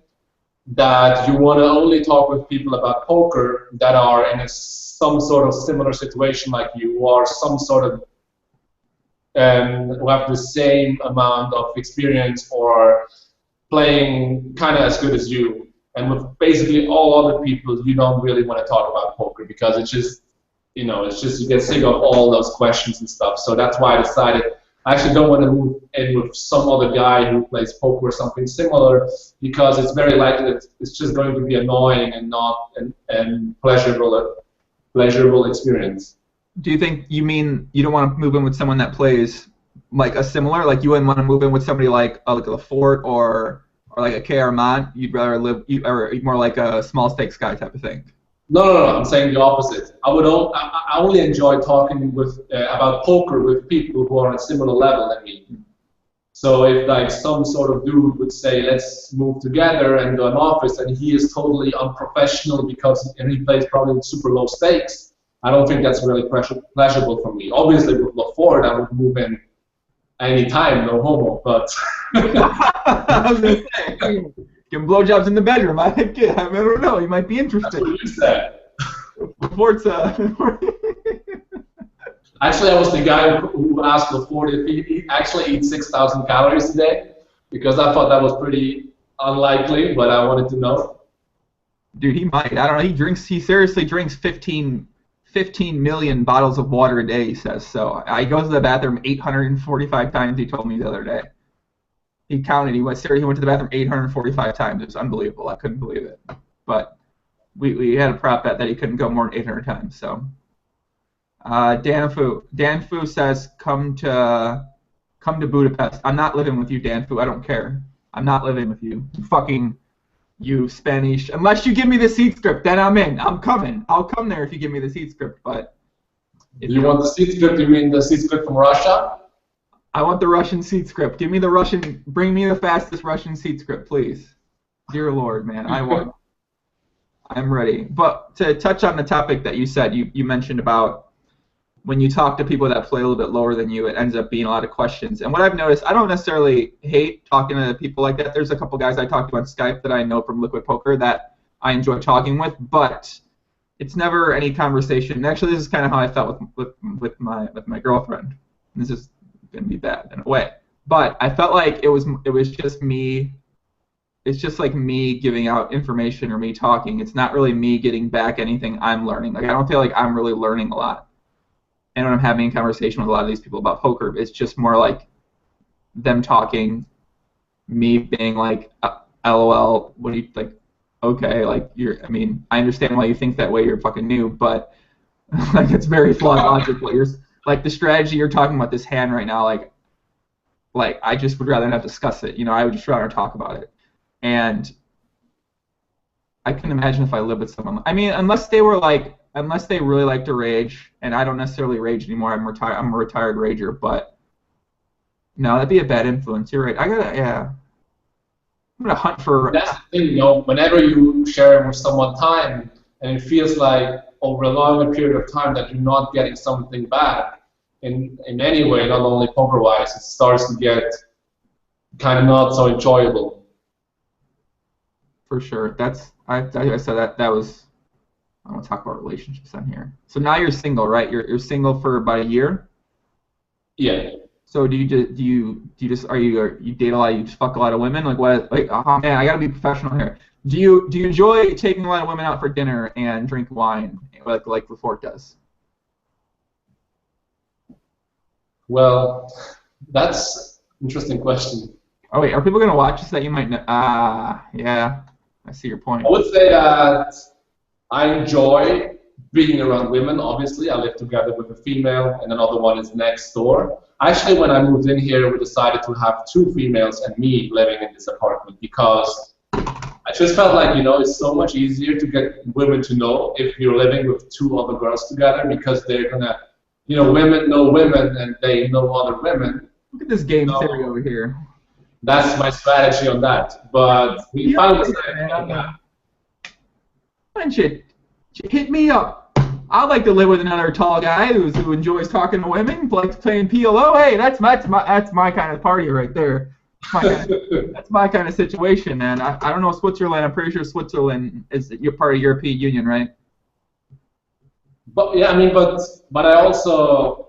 that you want to only talk with people about poker that are in some sort of similar situation like you, or some sort of who have the same amount of experience or playing kind of as good as you. And with basically all other people, you don't really want to talk about poker because it's just, you know, it's just you get sick of all those questions and stuff. So that's why I decided I actually don't want to move in with some other guy who plays poker or something similar, because it's very likely that it's just going to be annoying and not and pleasurable experience. Do you think you mean you don't want to move in with someone that plays like a similar, like you wouldn't want to move in with somebody like a Lafort or like a K.R. Mont? You'd rather live, or more like a small stakes guy type of thing? No. I'm saying the opposite. I only enjoy talking with about poker with people who are on a similar level than me. So if like some sort of dude would say, let's move together and do an office, and he is totally unprofessional because he plays probably with super low stakes, I don't think that's really pleasurable for me. Obviously with LaFord, I would move in anytime, no homo, but I was gonna say, give him blowjobs in the bedroom. I don't know. He might be interested. That's what you said. LaFort's Actually, I was the guy who asked LaFord if he actually eats 6,000 calories a day, because I thought that was pretty unlikely, but I wanted to know. Dude, he might. I don't know. He seriously drinks 15 million bottles of water a day, he says. So he goes to the bathroom 845 times, he told me the other day. He counted. He went to the bathroom 845 times. It was unbelievable. I couldn't believe it. But we had a prop bet that he couldn't go more than 800 times. So Dan Fu says, come to Budapest. I'm not living with you, Dan Fu. I don't care. I'm not living with you. You Spanish. Unless you give me the seed script, then I'm in. I'm coming. I'll come there if you give me the seed script. But if you want the seed script, you mean the seed script from Russia? I want the Russian seed script. Give me the Russian. Bring me the fastest Russian seed script, please. Dear Lord, man, I want. I'm ready. But to touch on the topic that you said, you mentioned about when you talk to people that play a little bit lower than you, it ends up being a lot of questions. And what I've noticed, I don't necessarily hate talking to people like that. There's a couple guys I talk to on Skype that I know from Liquid Poker that I enjoy talking with, but it's never any conversation. Actually, this is kind of how I felt with my girlfriend. This is gonna be bad in a way, but I felt like it was just me. It's just like me giving out information or me talking. It's not really me getting back anything I'm learning. Like I don't feel like I'm really learning a lot. And when I'm having a conversation with a lot of these people about poker, it's just more like them talking, me being like, LOL, what do you, like, okay, like, I mean, I understand why you think that way, you're fucking new, but, like, it's very flawed logic. Like, the strategy you're talking about, this hand right now, like, I just would rather not discuss it, you know, I would just rather talk about it. And I can imagine if I lived with someone, I mean, unless they really like to rage, and I don't necessarily rage anymore. I'm a retired rager, but no, that'd be a bad influence. You're right. I'm gonna hunt for. That's the thing, you know. Whenever you share with someone time, and it feels like over a longer period of time that you're not getting something back in any way, not only poker-wise, it starts to get kind of not so enjoyable. For sure. I said that was. I don't want to talk about relationships on here. So now you're single, right? You're single for about a year. Yeah. So do you date a lot? You just fuck a lot of women? Like what? Like oh man, I gotta be professional here. Do you enjoy taking a lot of women out for dinner and drink wine like Lefort does? Well, that's an interesting question. Oh wait, are people gonna watch this that you might know? Yeah, I see your point. I would say that I enjoy being around women. Obviously, I live together with a female, and another one is next door. Actually, when I moved in here, we decided to have two females and me living in this apartment because I just felt like, it's so much easier to get women to know if you're living with two other girls together because they're gonna, women know women and they know other women. Look at this game theory over here. That's my strategy on that. But we found that. Why don't you hit me up? I'd like to live with another tall guy who enjoys talking to women, likes playing PLO. Hey, that's my kind of party right there. That's my kind of situation, man. I don't know Switzerland. I'm pretty sure Switzerland is part of the European Union, right? But yeah, I mean, but I also,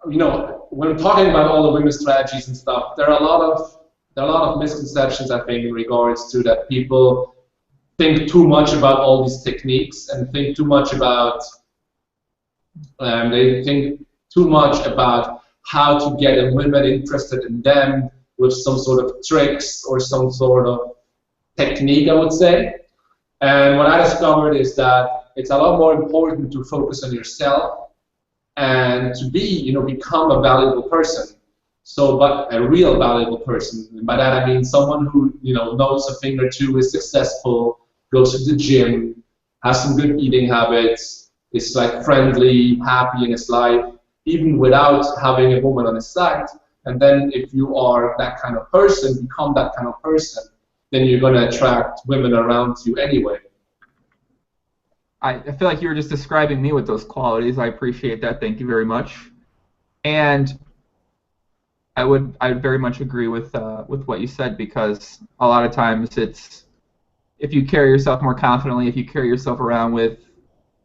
when I'm talking about all the women's strategies and stuff, there are a lot of misconceptions, I think, in regards to that people think too much about all these techniques and think too much about they think too much about how to get a women interested in them with some sort of tricks or some sort of technique, I would say. And what I discovered is that it's a lot more important to focus on yourself and to become a valuable person. So, but a real valuable person. And by that I mean someone who, knows a thing or two, is successful, goes to the gym, has some good eating habits, is like friendly, happy in his life, even without having a woman on his side. And then if you are that kind of person, become that kind of person, then you're going to attract women around you anyway. I feel like you were just describing me with those qualities. I appreciate that. Thank you very much. And I would very much agree with what you said, because a lot of times it's, if you carry yourself more confidently, if you carry yourself around with,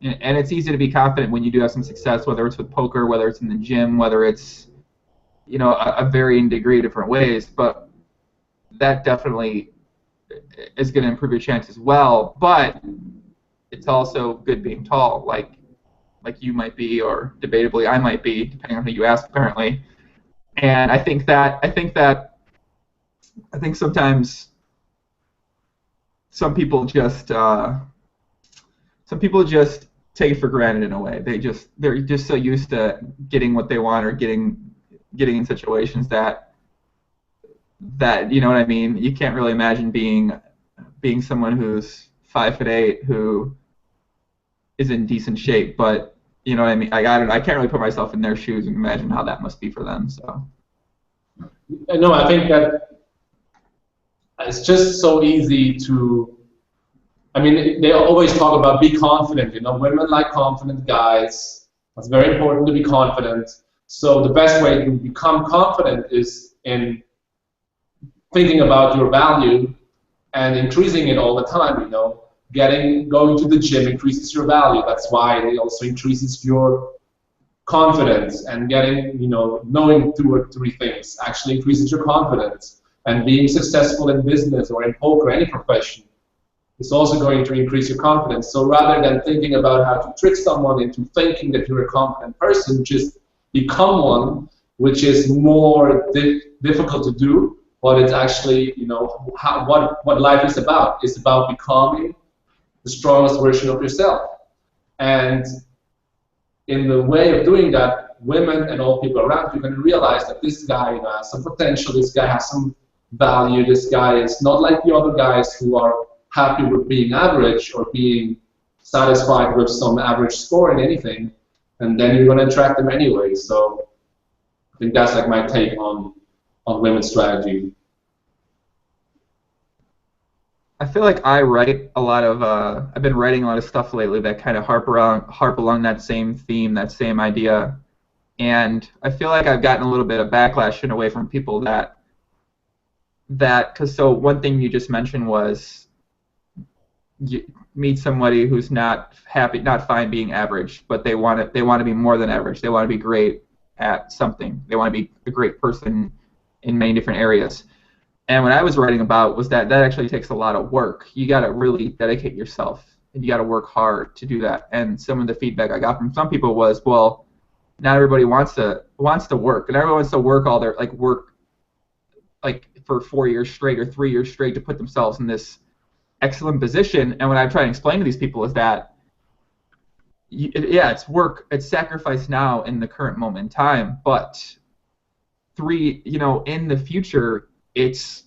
and it's easy to be confident when you do have some success, whether it's with poker, whether it's in the gym, whether it's, a varying degree of different ways, but that definitely is going to improve your chance as well. But it's also good being tall, like you might be, or debatably I might be, depending on who you ask, apparently. And I think sometimes some people just take it for granted in a way. They're just so used to getting what they want, or getting in situations that you know what I mean. You can't really imagine being someone who's 5'8", who is in decent shape, but you know what I mean. I can't really put myself in their shoes and imagine how that must be for them. So. No, I think that it's just so easy to. I mean, they always talk about be confident. Women like confident guys. It's very important to be confident. So the best way to become confident is in thinking about your value and increasing it all the time. Going to the gym increases your value. That's why it also increases your confidence, and knowing 2 or 3 things actually increases your confidence. And being successful in business or in poker, any profession, is also going to increase your confidence. So rather than thinking about how to trick someone into thinking that you're a confident person, just become one, which is more difficult to do, but it's actually, what life is about. It's about becoming the strongest version of yourself. And in the way of doing that, women and all people around you can realize that this guy has some potential, this guy has some value, this guy is not like the other guys who are happy with being average or being satisfied with some average score in anything, and then you're going to attract them anyway. So I think that's like my take on women's strategy. I feel like I write a lot of, I've been writing a lot of stuff lately that kind of harp along that same theme, that same idea, and I feel like I've gotten a little bit of backlash in a way from people because so one thing you just mentioned was you meet somebody who's not fine being average, but they want to be more than average. They want to be great at something. They want to be a great person in many different areas. And what I was writing about was that actually takes a lot of work. You got to really dedicate yourself, and you got to work hard to do that. And some of the feedback I got from some people was, well, not everybody wants to work, and everyone wants to work all their work for 4 years straight or 3 years straight to put themselves in this excellent position. And what I try to explain to these people is that, yeah, it's work, it's sacrifice now in the current moment in time, but in the future, it's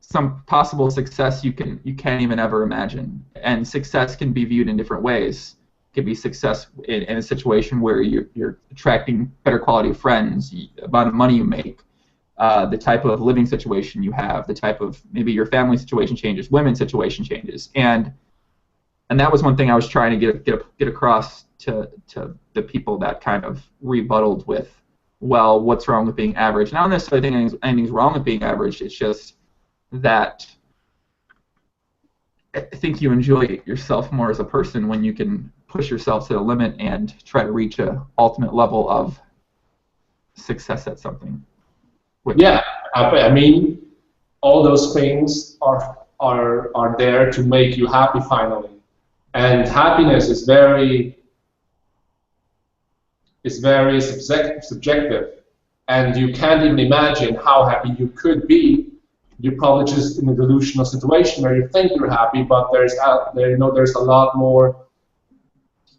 some possible success you can't even ever imagine. And success can be viewed in different ways. It could be success in a situation where you're attracting better quality of friends, the amount of money you make, the type of living situation you have, the type of, maybe your family situation changes, women's situation changes, and that was one thing I was trying to get across to the people that kind of rebutted with, well, what's wrong with being average? And I don't necessarily think anything's wrong with being average. It's just that I think you enjoy yourself more as a person when you can push yourself to the limit and try to reach an ultimate level of success at something. Yeah, I mean, all those things are there to make you happy finally, and happiness is very subjective, and you can't even imagine how happy you could be. You're probably just in a delusional situation where you think you're happy, but there's a lot more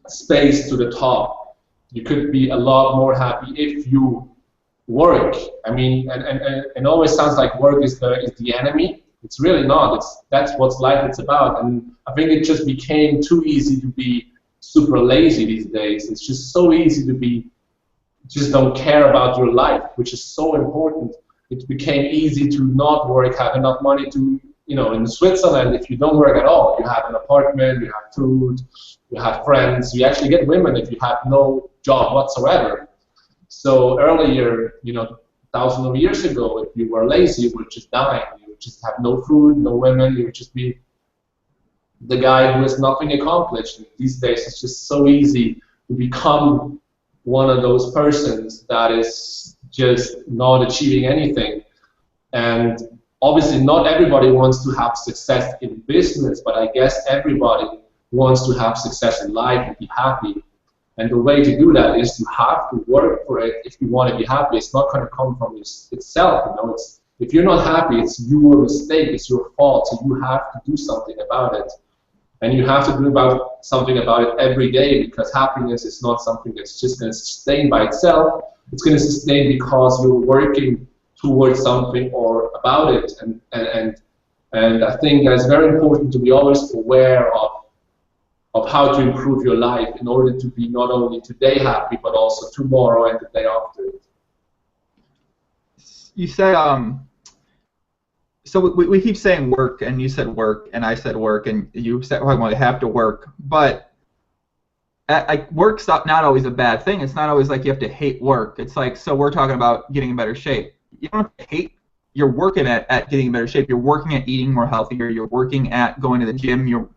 space to the top. You could be a lot more happy if you work. I mean, and it always sounds like work is the enemy. It's really not. That's what life is about. And I think it just became too easy to be super lazy these days. It's just so easy to just don't care about your life, which is so important. It became easy to not work, have enough money to, in Switzerland, if you don't work at all, you have an apartment, you have food, you have friends, you actually get women if you have no job whatsoever. So earlier, thousands of years ago, if you were lazy, you would just die. You would just have no food, no women, you would just be the guy who has nothing accomplished. And these days, it's just so easy to become one of those persons that is just not achieving anything. And obviously, not everybody wants to have success in business, but I guess everybody wants to have success in life and be happy. And the way to do that is you have to work for it if you want to be happy. It's not going to come from itself. If you're not happy, it's your mistake, it's your fault, so you have to do something about it. And you have to do something about it every day, because happiness is not something that's just going to sustain by itself. It's going to sustain because you're working towards something or about it. And I think that it's very important to be always aware of how to improve your life in order to be not only today happy, but also tomorrow and the day after. You said, so we keep saying work, and you said work, and I said work, and you said, well, I have to work, but work's not always a bad thing. It's not always like you have to hate work. It's like, so we're talking about getting in better shape. You don't have to hate, you're working at getting in better shape. You're working at eating more healthier. You're working at going to the gym.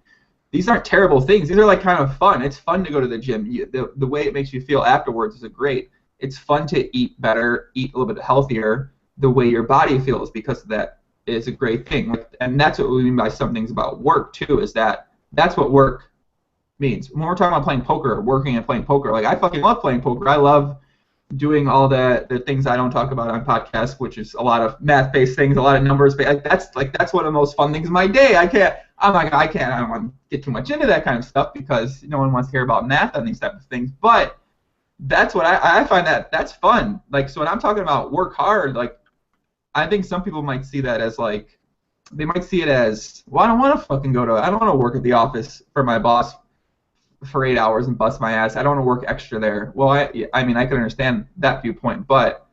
These aren't terrible things. These are like kind of fun. It's fun to go to the gym. The way it makes you feel afterwards is great. It's fun to eat better, eat a little bit healthier. The way your body feels because of that is a great thing. And that's what we mean by some things about work too, is that's what work means. When we're talking about playing poker, working and playing poker, I fucking love playing poker. I love doing all the things I don't talk about on podcasts, which is a lot of math-based things, a lot of numbers. That's one of the most fun things of my day. I don't want to get too much into that kind of stuff because no one wants to hear about math on these type of things. But that's what I find that's fun. So when I'm talking about work hard, I think some people might see that as they might see it as, well, I don't want to work at the office for my boss for 8 hours and bust my ass. I don't want to work extra there. Well, I mean, I can understand that viewpoint, but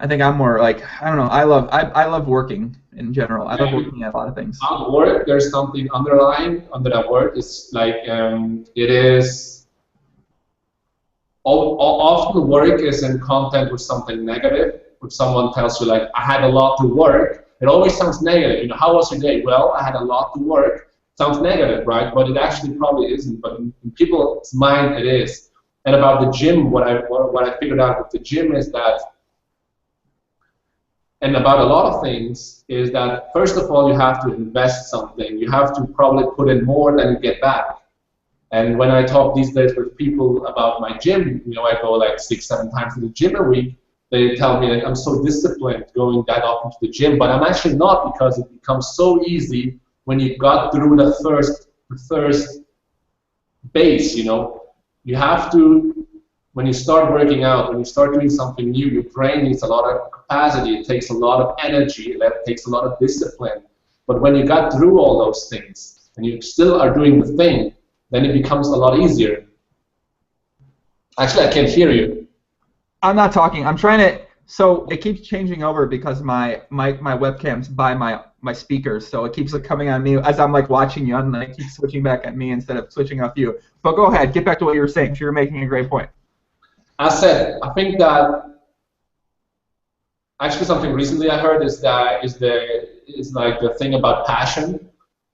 I think I'm more I don't know. I love working in general. I love working at a lot of things. On work, there's something underlying under that word. It's it is. Often work is in content with something negative. If someone tells you I had a lot to work, it always sounds negative. How was your day? Well, I had a lot to work. Sounds negative, right? But it actually probably isn't. But in people's mind, it is. And about the gym, what I figured out with the gym is that And about a lot of things is that, first of all, you have to invest something. You have to probably put in more than you get back. And when I talk these days with people about my gym, you know, I go like 6-7 times to the gym a week. They tell me that I'm so disciplined going that often to the gym, but I'm actually not, because it becomes so easy when you got through the first base, you know. You have to, when you start working out, when you start doing something new, your brain needs a lot of capacity, it takes a lot of energy, it takes a lot of discipline. But when you got through all those things, and you still are doing the thing, then it becomes a lot easier. Actually, I can't hear you. I'm not talking. I'm trying to. So it keeps changing over because my webcam's by my speakers, so it keeps coming on me as I'm like watching you, and then it keeps switching back at me instead of switching off you. But go ahead, get back to what you were saying. You're making a great point. I said, I think that actually something recently I heard is like the thing about passion,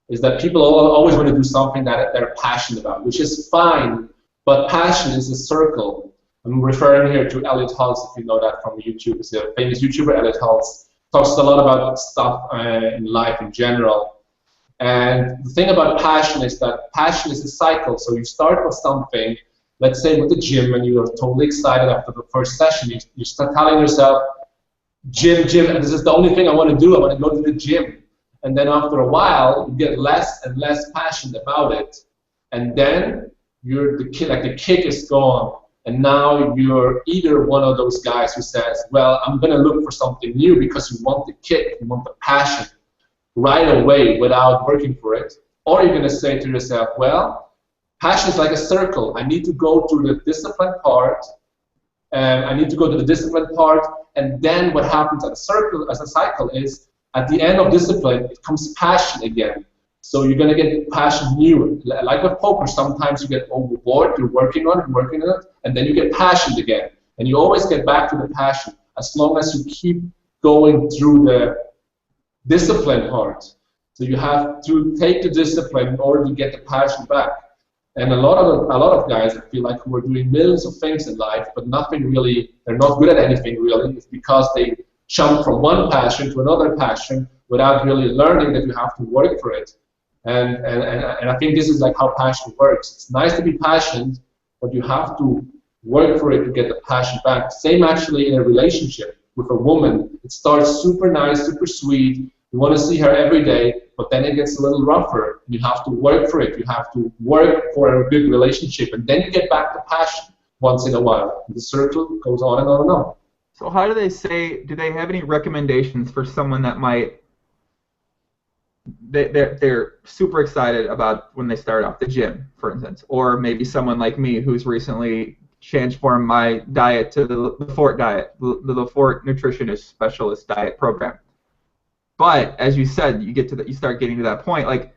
is that people always want to do something that they're passionate about, which is fine, but passion is a circle. I'm referring here to Elliot Hulse, if you know that from YouTube. He's a famous YouTuber, Elliot Hulse. Talks a lot about stuff in life in general. And the thing about passion is that passion is a cycle. So you start with something, let's say with the gym, and you're totally excited after the first session. You start telling yourself, gym, and this is the only thing I want to do. I want to go to the gym. And then after a while, you get less and less passionate about it. And then the kick is gone. And now you're either one of those guys who says, well, I'm going to look for something new, because you want the kick, you want the passion right away without working for it. Or you're going to say to yourself, well, passion is like a circle. I need to go through the discipline part, and I need to go to the discipline part, and then what happens as a cycle is, at the end of discipline, it comes passion again. So you're going to get passion new. Like with poker, sometimes you get overboard, you're working on it, and then you get passionate again. And you always get back to the passion, as long as you keep going through the discipline part. So you have to take the discipline in order to get the passion back. And a lot of guys, I feel like, who are doing millions of things in life, but nothing really, they're not good at anything really, it's because they jump from one passion to another passion without really learning that you have to work for it. And I think this is like how passion works. It's nice to be passionate, but you have to work for it to get the passion back. Same actually in a relationship with a woman. It starts super nice, super sweet. You want to see her every day, but then it gets a little rougher. You have to work for it. You have to work for a good relationship, and then you get back to passion once in a while. The circle goes on and on and on. So how do they say, do they have any recommendations for someone that might, they're super excited about when they start off the gym, for instance, or maybe someone like me who's recently transformed my diet to the LaForte diet, the LaForte Nutritionist Specialist Diet Program. But as you said, you start getting to that point, like,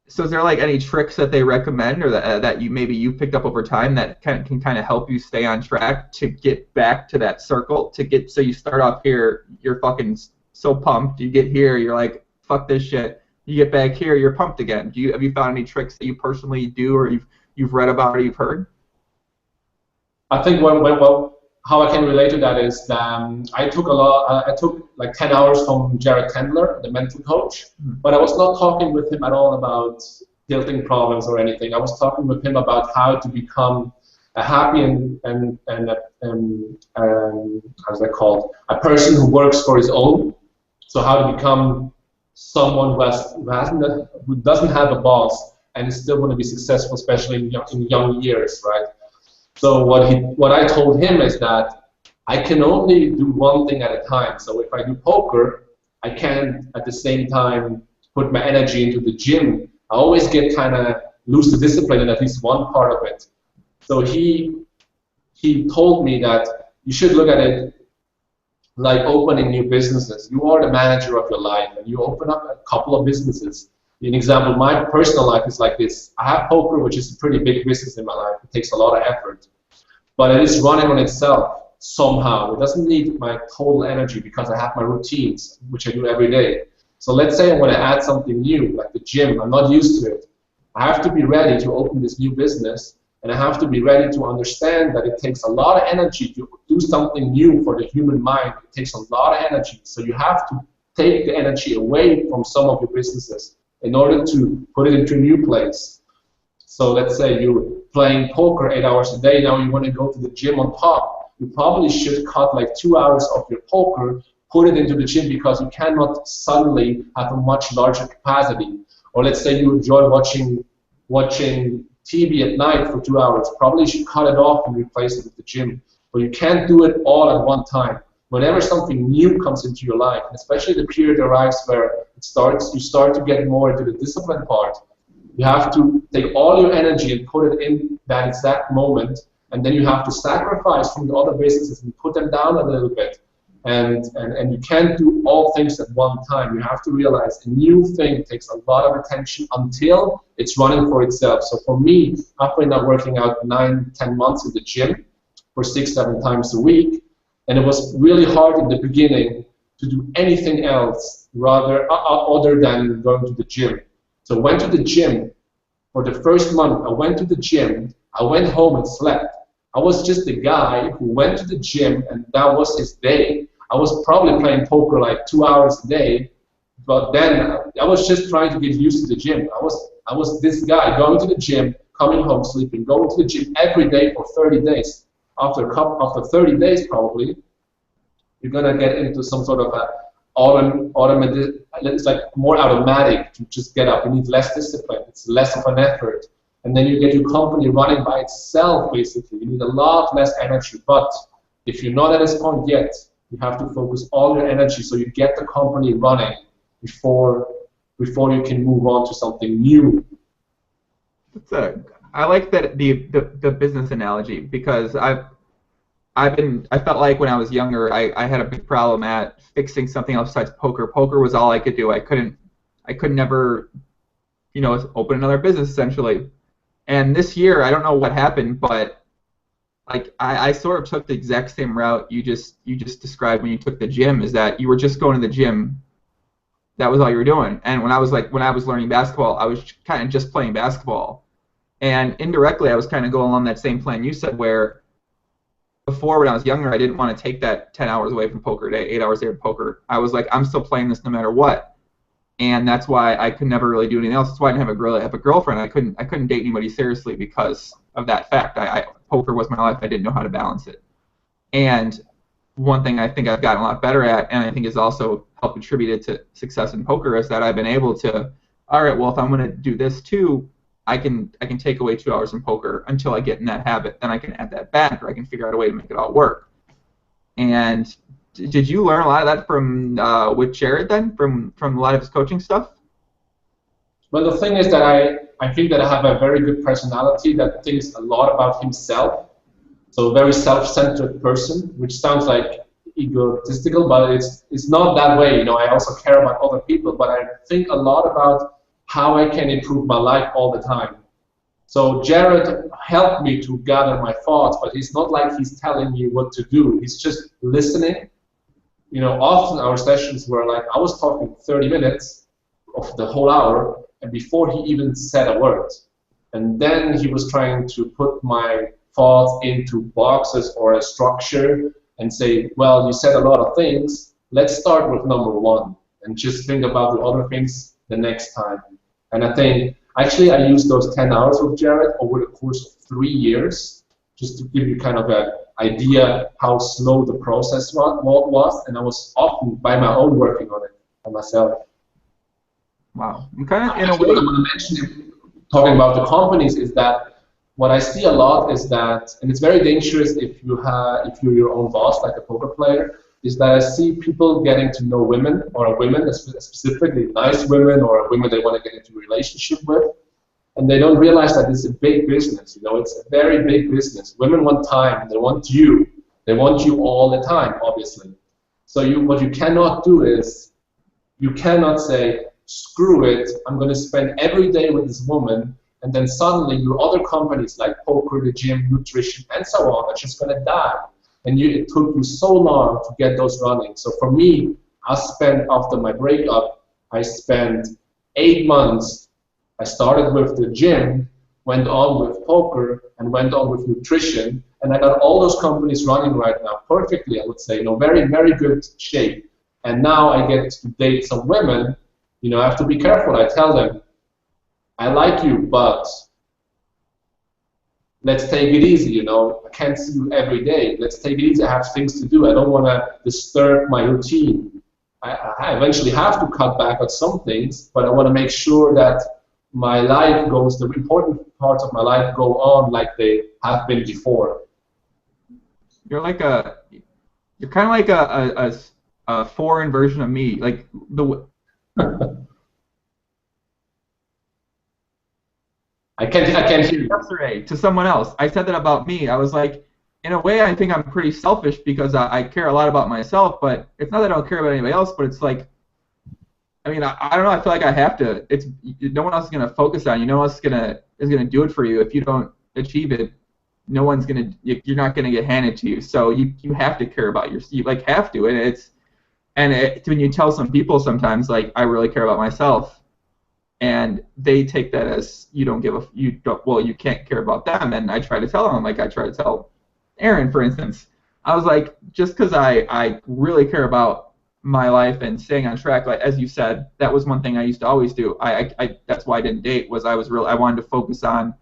so is there like any tricks that they recommend, or that you picked up over time that can kind of help you stay on track to get back to that circle, so you start off here, you're fucking so pumped, you get here, you're like, fuck this shit, you get back here, you're pumped again. Have you found any tricks that you personally do, or you've read about, or you've heard? I think how I can relate to that is that I took like 10 hours from Jared Tendler, the mental coach, but I was not talking with him at all about guilting problems or anything. I was talking with him about how to become a happy and how's that called? A person who works for his own. So how to become someone who doesn't have a boss and is still going to be successful, especially in young years, right? So what I told him is that I can only do one thing at a time. So if I do poker, I can't at the same time put my energy into the gym. I always get kind of lose the discipline in at least one part of it. So he told me that you should look at it like opening new businesses. You are the manager of your life, and you open up a couple of businesses. An example, my personal life is like this. I have poker, which is a pretty big business in my life. It takes a lot of effort. But it is running on itself somehow. It doesn't need my total energy because I have my routines, which I do every day. So let's say I want to add something new, like the gym. I'm not used to it. I have to be ready to open this new business, And I have to be ready to understand that it takes a lot of energy to do something new for the human mind. It takes a lot of energy. So you have to take the energy away from some of your businesses in order to put it into a new place. So let's say you're playing poker 8 hours a day, now you want to go to the gym on top. You probably should cut like 2 hours of your poker, put it into the gym, because you cannot suddenly have a much larger capacity. Or let's say you enjoy watching TV at night for 2 hours. Probably you should cut it off and replace it with the gym. But you can't do it all at one time. Whenever something new comes into your life, and especially the period arrives where you start to get more into the discipline part, you have to take all your energy and put it in that exact moment, and then you have to sacrifice from the other businesses and put them down a little bit. And you can't do all things at one time. You have to realize a new thing takes a lot of attention until it's running for itself. So for me, I've been now working out 9-10 months in the gym for 6-7 times a week, and it was really hard in the beginning to do anything else other than going to the gym. So I went to the gym. For the first month, I went to the gym. I went home and slept. I was just a guy who went to the gym, and that was his day. I was probably playing poker like 2 hours a day, but then I was just trying to get used to the gym. I was this guy going to the gym, coming home, sleeping, going to the gym every day for 30 days. After 30 days, probably, you're gonna get into some sort of a automatic. It's like more automatic to just get up. You need less discipline. It's less of an effort. And then you get your company running by itself, basically. You need a lot less energy. But if you're not at this point yet, you have to focus all your energy so you get the company running before you can move on to something new. I like that the business analogy, because I felt like when I was younger, I had a big problem at fixing something else besides poker. Poker was all I could do. I could never, open another business essentially. And this year, I don't know what happened, but like I sort of took the exact same route you just described when you took the gym. Is that you were just going to the gym. That was all you were doing. And when I was learning basketball, I was kind of just playing basketball. And indirectly, I was kind of going along that same plan you said, where before, when I was younger, I didn't want to take that 10 hours away from poker a day, 8 hours a day of poker. I was like, I'm still playing this no matter what. And that's why I could never really do anything else. That's why I didn't have a girlfriend. I couldn't date anybody seriously because of that fact. Poker was my life. I didn't know how to balance it. And one thing I think I've gotten a lot better at, and I think has also helped contributed to success in poker, is that I've been able to, all right, well, if I'm going to do this too, I can take away 2 hours in poker until I get in that habit. Then I can add that back, or I can figure out a way to make it all work. And did you learn a lot of that from with Jared then, from a lot of his coaching stuff? Well, the thing is that I think that I have a very good personality that thinks a lot about himself. So a very self-centered person, which sounds like egotistical, but it's not that way. I also care about other people, but I think a lot about how I can improve my life all the time. So Jared helped me to gather my thoughts, but it's not like he's telling me what to do. He's just listening. Often our sessions were like, I was talking 30 minutes of the whole hour, and before he even said a word. And then he was trying to put my thoughts into boxes or a structure and say, well, you said a lot of things. Let's start with number one and just think about the other things the next time. And I think, actually, I used those 10 hours with Jared over the course of 3 years, just to give you kind of an idea how slow the process was. And I was often by my own working on it by myself. Wow. Kind of in a way. What I want to mention, talking about the companies, is that what I see a lot is that, and it's very dangerous if you're your own boss, like a poker player, is that I see people getting to know women, or women, specifically nice women, or women they want to get into a relationship with, and they don't realize that it's a big business. It's a very big business. Women want time. They want you. They want you all the time, obviously. So what you cannot do is, you cannot say, screw it, I'm going to spend every day with this woman, and then suddenly your other companies like poker, the gym, nutrition, and so on are just going to die. And it took you so long to get those running. So for me, after my breakup, I spent 8 months. I started with the gym, went on with poker, and went on with nutrition, and I got all those companies running right now perfectly, I would say, very, very good shape. And now I get to date some women, I have to be careful. I tell them, I like you, but let's take it easy, I can't see you every day. Let's take it easy. I have things to do. I don't want to disturb my routine. I eventually have to cut back on some things, but I want to make sure that my life goes, the important parts of my life go on like they have been before. You're kind of like a foreign version of me, like the. I can't hear you. Yesterday to someone else, I said that about me. I was like, in a way, I think I'm pretty selfish because I care a lot about myself, but it's not that I don't care about anybody else, but it's like, I mean, I don't know. I feel like I have to. It's no one else is gonna focus on you. No one else is gonna do it for you. If you don't achieve it, no one's gonna. You're not gonna get handed to you. So you have to care about you have to. And when you tell some people sometimes like I really care about myself, and they take that as you can't care about them. And I try to tell them, like I try to tell Aaron, for instance, I was like, just because I really care about my life and staying on track, like as you said, that was one thing I used to always do. That's why I didn't date, was I wanted to focus on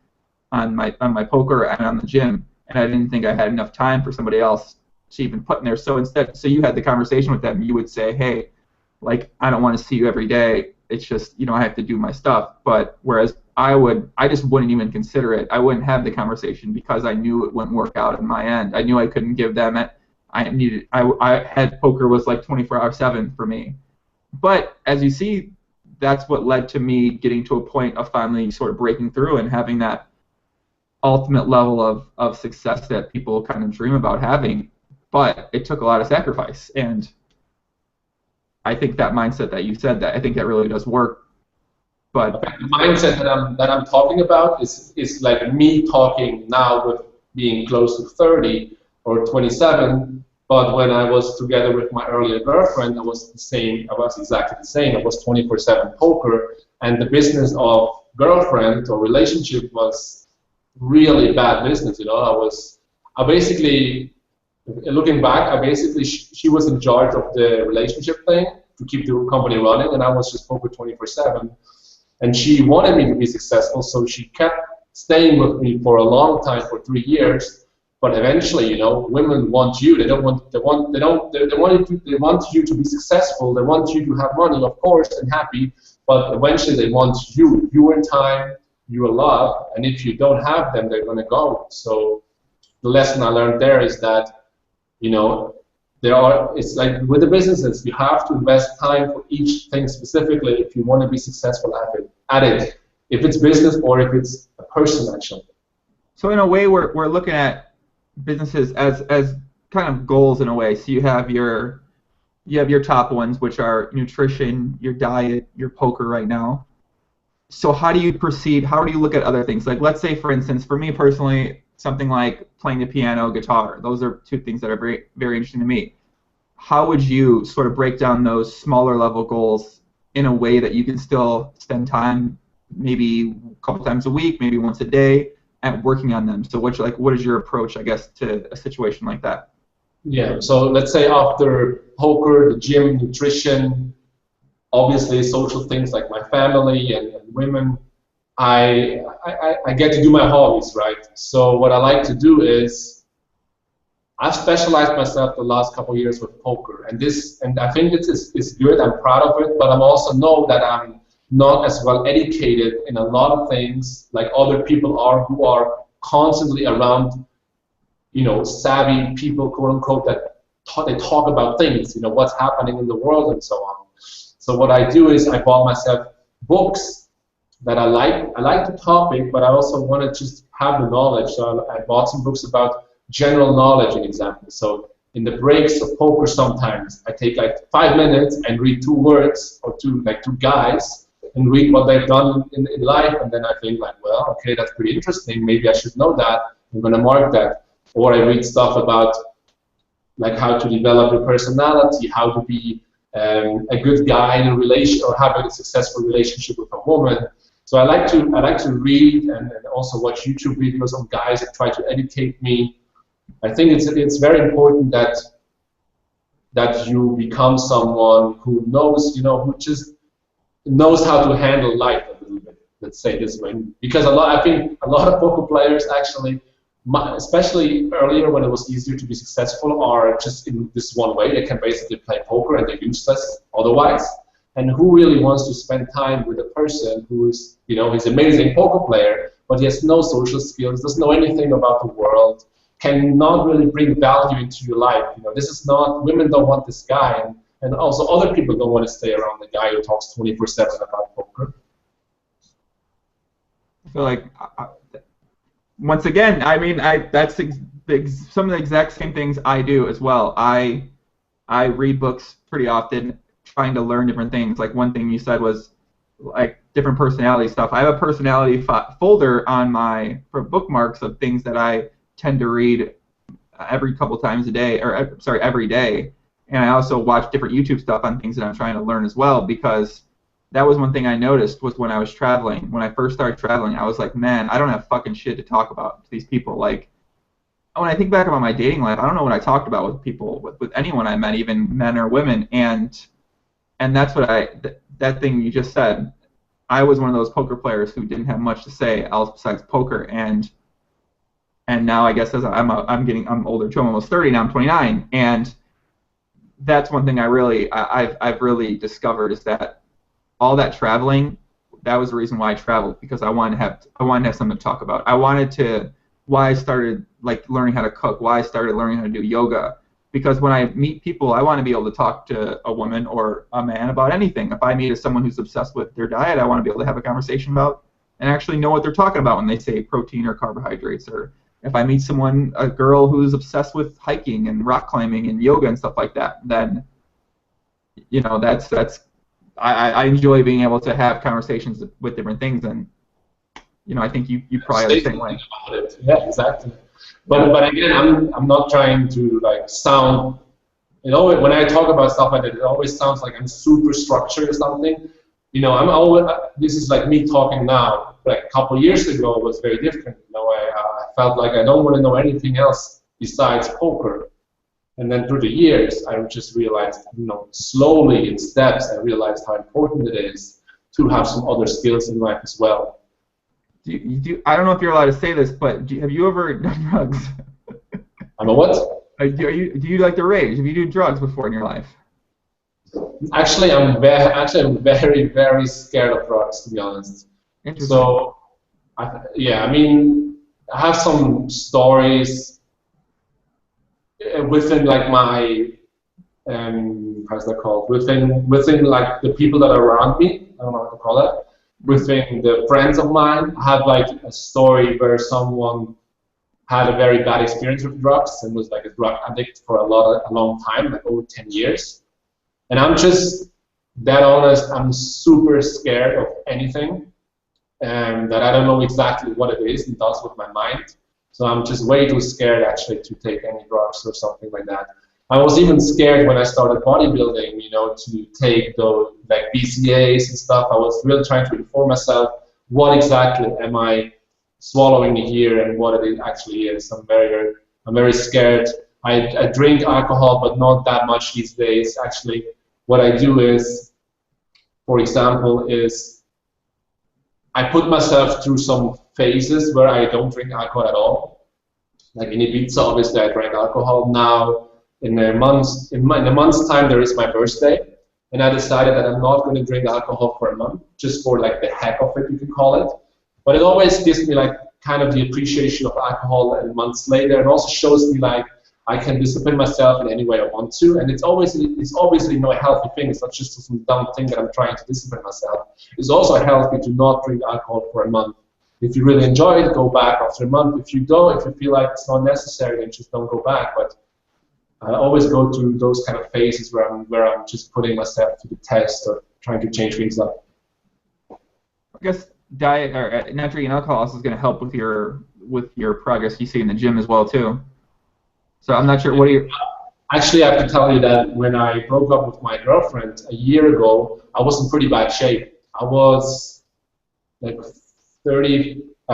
my poker and on the gym, and I didn't think I had enough time for somebody else to even put in there. So so you had the conversation with them. You would say, hey, like I don't want to see you every day. It's just I have to do my stuff. But whereas I just wouldn't even consider it. I wouldn't have the conversation because I knew it wouldn't work out on my end. I knew I couldn't give them it. I had poker was like 24/7 for me. But as you see, that's what led to me getting to a point of finally sort of breaking through and having that ultimate level of success that people kind of dream about having. But it took a lot of sacrifice, and I think that mindset that you said, that I think that really does work. But the mindset that I'm talking about is like me talking now with being close to 30 or 27. But when I was together with my earlier girlfriend, I was the same. I was exactly the same. I was 24/7 poker, and the business of girlfriend or relationship was really bad business. I basically, looking back, she was in charge of the relationship thing to keep the company running, and I was just poker 24/7. And she wanted me to be successful, so she kept staying with me for a long time, for 3 years. But eventually, women want you. They want you to be successful. They want you to have money, of course, and happy. But eventually, they want you. You in time, you are love, and if you don't have them, they're gonna go. So the lesson I learned there is that, it's like with the businesses, you have to invest time for each thing specifically if you want to be successful at it. If it's business or if it's a person, actually. So in a way, we're looking at businesses as kind of goals in a way. So you have your top ones, which are nutrition, your diet, your poker right now. So how do you proceed? How do you look at other things? Like let's say, for instance, for me personally, something like playing the piano, guitar. Those are two things that are very, very interesting to me. How would you sort of break down those smaller level goals in a way that you can still spend time, maybe a couple times a week, maybe once a day, at working on them? So what is your approach, I guess, to a situation like that? Yeah, so let's say after poker, the gym, nutrition, obviously social things like my family and women, I get to do my hobbies, right? So what I like to do is I've specialized myself the last couple of years with poker, and I think this is good. I'm proud of it, but I also know that I'm not as well educated in a lot of things like other people are who are constantly around, savvy people, quote unquote, that they talk about things, what's happening in the world and so on. So what I do is I bought myself books that I like. I like the topic, but I also want to just have the knowledge. So I bought some books about general knowledge, an example. So in the breaks of poker, sometimes I take like 5 minutes and read 2 words or two guys and read what they've done in life, and then I think like, well, okay, that's pretty interesting. Maybe I should know that. I'm gonna mark that. Or I read stuff about like how to develop your personality, how to be a good guy in a relation, or have a successful relationship with a woman. So I like to read and also watch YouTube videos on guys that try to educate me. I think it's very important that you become someone who knows, who just knows how to handle life a little bit. Let's say this way, because I think a lot of poker players actually, especially earlier when it was easier to be successful, are just in this one way. They can basically play poker and they're useless otherwise. And who really wants to spend time with a person who is, he's an amazing poker player, but he has no social skills, doesn't know anything about the world, cannot really bring value into your life. This is not, women don't want this guy, and also other people don't want to stay around the guy who talks 24/7 about poker. I feel like, once again, I mean, that's some of the exact same things I do as well. I read books pretty often, trying to learn different things. Like one thing you said was like different personality stuff. I have a personality folder on for bookmarks of things that I tend to read every couple times a day, or sorry, every day. And I also watch different YouTube stuff on things that I'm trying to learn as well, because that was one thing I noticed was when I was traveling. When I first started traveling, I was like, man, I don't have fucking shit to talk about to these people. Like, when I think back about my dating life, I don't know what I talked about with people, with anyone I met, even men or women. And that's what that thing you just said. I was one of those poker players who didn't have much to say else besides poker, and now I guess as I'm older too. I'm almost 30 now. I'm 29, and that's one thing I've really discovered is that all that traveling, that was the reason why I traveled, because I wanted to have something to talk about. Why I started like learning how to cook, why I started learning how to do yoga. Because when I meet people, I want to be able to talk to a woman or a man about anything. If I meet someone who's obsessed with their diet, I want to be able to have a conversation about and actually know what they're talking about when they say protein or carbohydrates. Or if I meet a girl who's obsessed with hiking and rock climbing and yoga and stuff like that, then I enjoy being able to have conversations with different things. And I think you probably are the same way. Yeah, exactly. But again, I'm not trying to like sound, when I talk about stuff like that, it always sounds like I'm super structured or something. I'm always, this is like me talking now. Like a couple years ago, it was very different. I felt like I don't want to know anything else besides poker. And then through the years, I just realized, slowly in steps, I realized how important it is to have some other skills in life as well. I don't know if you're allowed to say this, but have you ever done drugs? I'm a what? Do you like to rage? Have you do drugs before in your life? Actually, I'm very, very scared of drugs, to be honest. Interesting. So, I have some stories within like my how's that called? Within like the people that are around me. I don't know how to call that. Within the friends of mine, I have like a story where someone had a very bad experience with drugs and was like a drug addict for a long time, like over 10 years. And I'm just that honest, I'm super scared of anything, and that I don't know exactly what it is and does with my mind. So I'm just way too scared actually to take any drugs or something like that. I was even scared when I started bodybuilding, to take those like BCAAs and stuff. I was really trying to inform myself what exactly am I swallowing here and what it actually is. I'm very scared. I drink alcohol, but not that much these days. Actually, what I do is, for example, I put myself through some phases where I don't drink alcohol at all. Like in Ibiza, obviously, I drank alcohol. Now, in a month's time, there is my birthday, and I decided that I'm not going to drink alcohol for a month, just for like the heck of it, you can call it. But it always gives me like kind of the appreciation of alcohol, and months later, it also shows me like I can discipline myself in any way I want to, and it's obviously not a healthy thing. It's not just some dumb thing that I'm trying to discipline myself. It's also healthy to not drink alcohol for a month. If you really enjoy it, go back after a month. If you feel like it's not necessary, then just don't go back. But I always go through those kind of phases where I'm just putting myself to the test or trying to change things up. I guess diet or not drinking alcohol also is going to help with your progress you see in the gym as well too. So I'm not sure. What do you? Actually, I have to tell you that when I broke up with my girlfriend a year ago, I was in pretty bad shape. I was like 30. I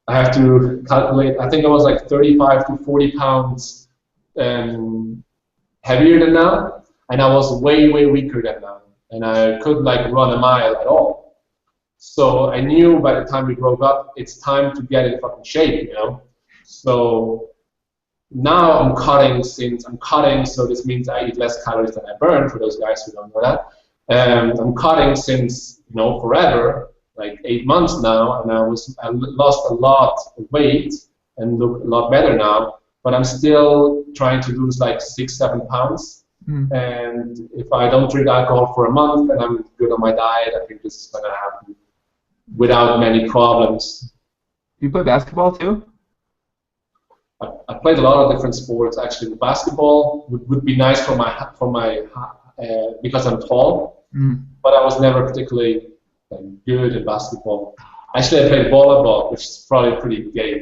have to calculate. I think I was like 35 to 40 pounds heavier than now, and I was way weaker than now, and I couldn't like run a mile at all. So I knew by the time we broke up, it's time to get in fucking shape, you know. So now I'm cutting, so this means I eat less calories than I burn, for those guys who don't know that. I'm cutting since, you know, forever, like 8 months now, and I lost a lot of weight and look a lot better now, but I'm still trying to lose like 6-7 pounds. And if I don't drink alcohol for a month and I'm good on my diet, I think this is going to happen without many problems. You play basketball too? I played a lot of different sports actually. Basketball would be nice for my because I'm tall, but I was never particularly good at basketball. Actually, I played volleyball, which is probably pretty gay.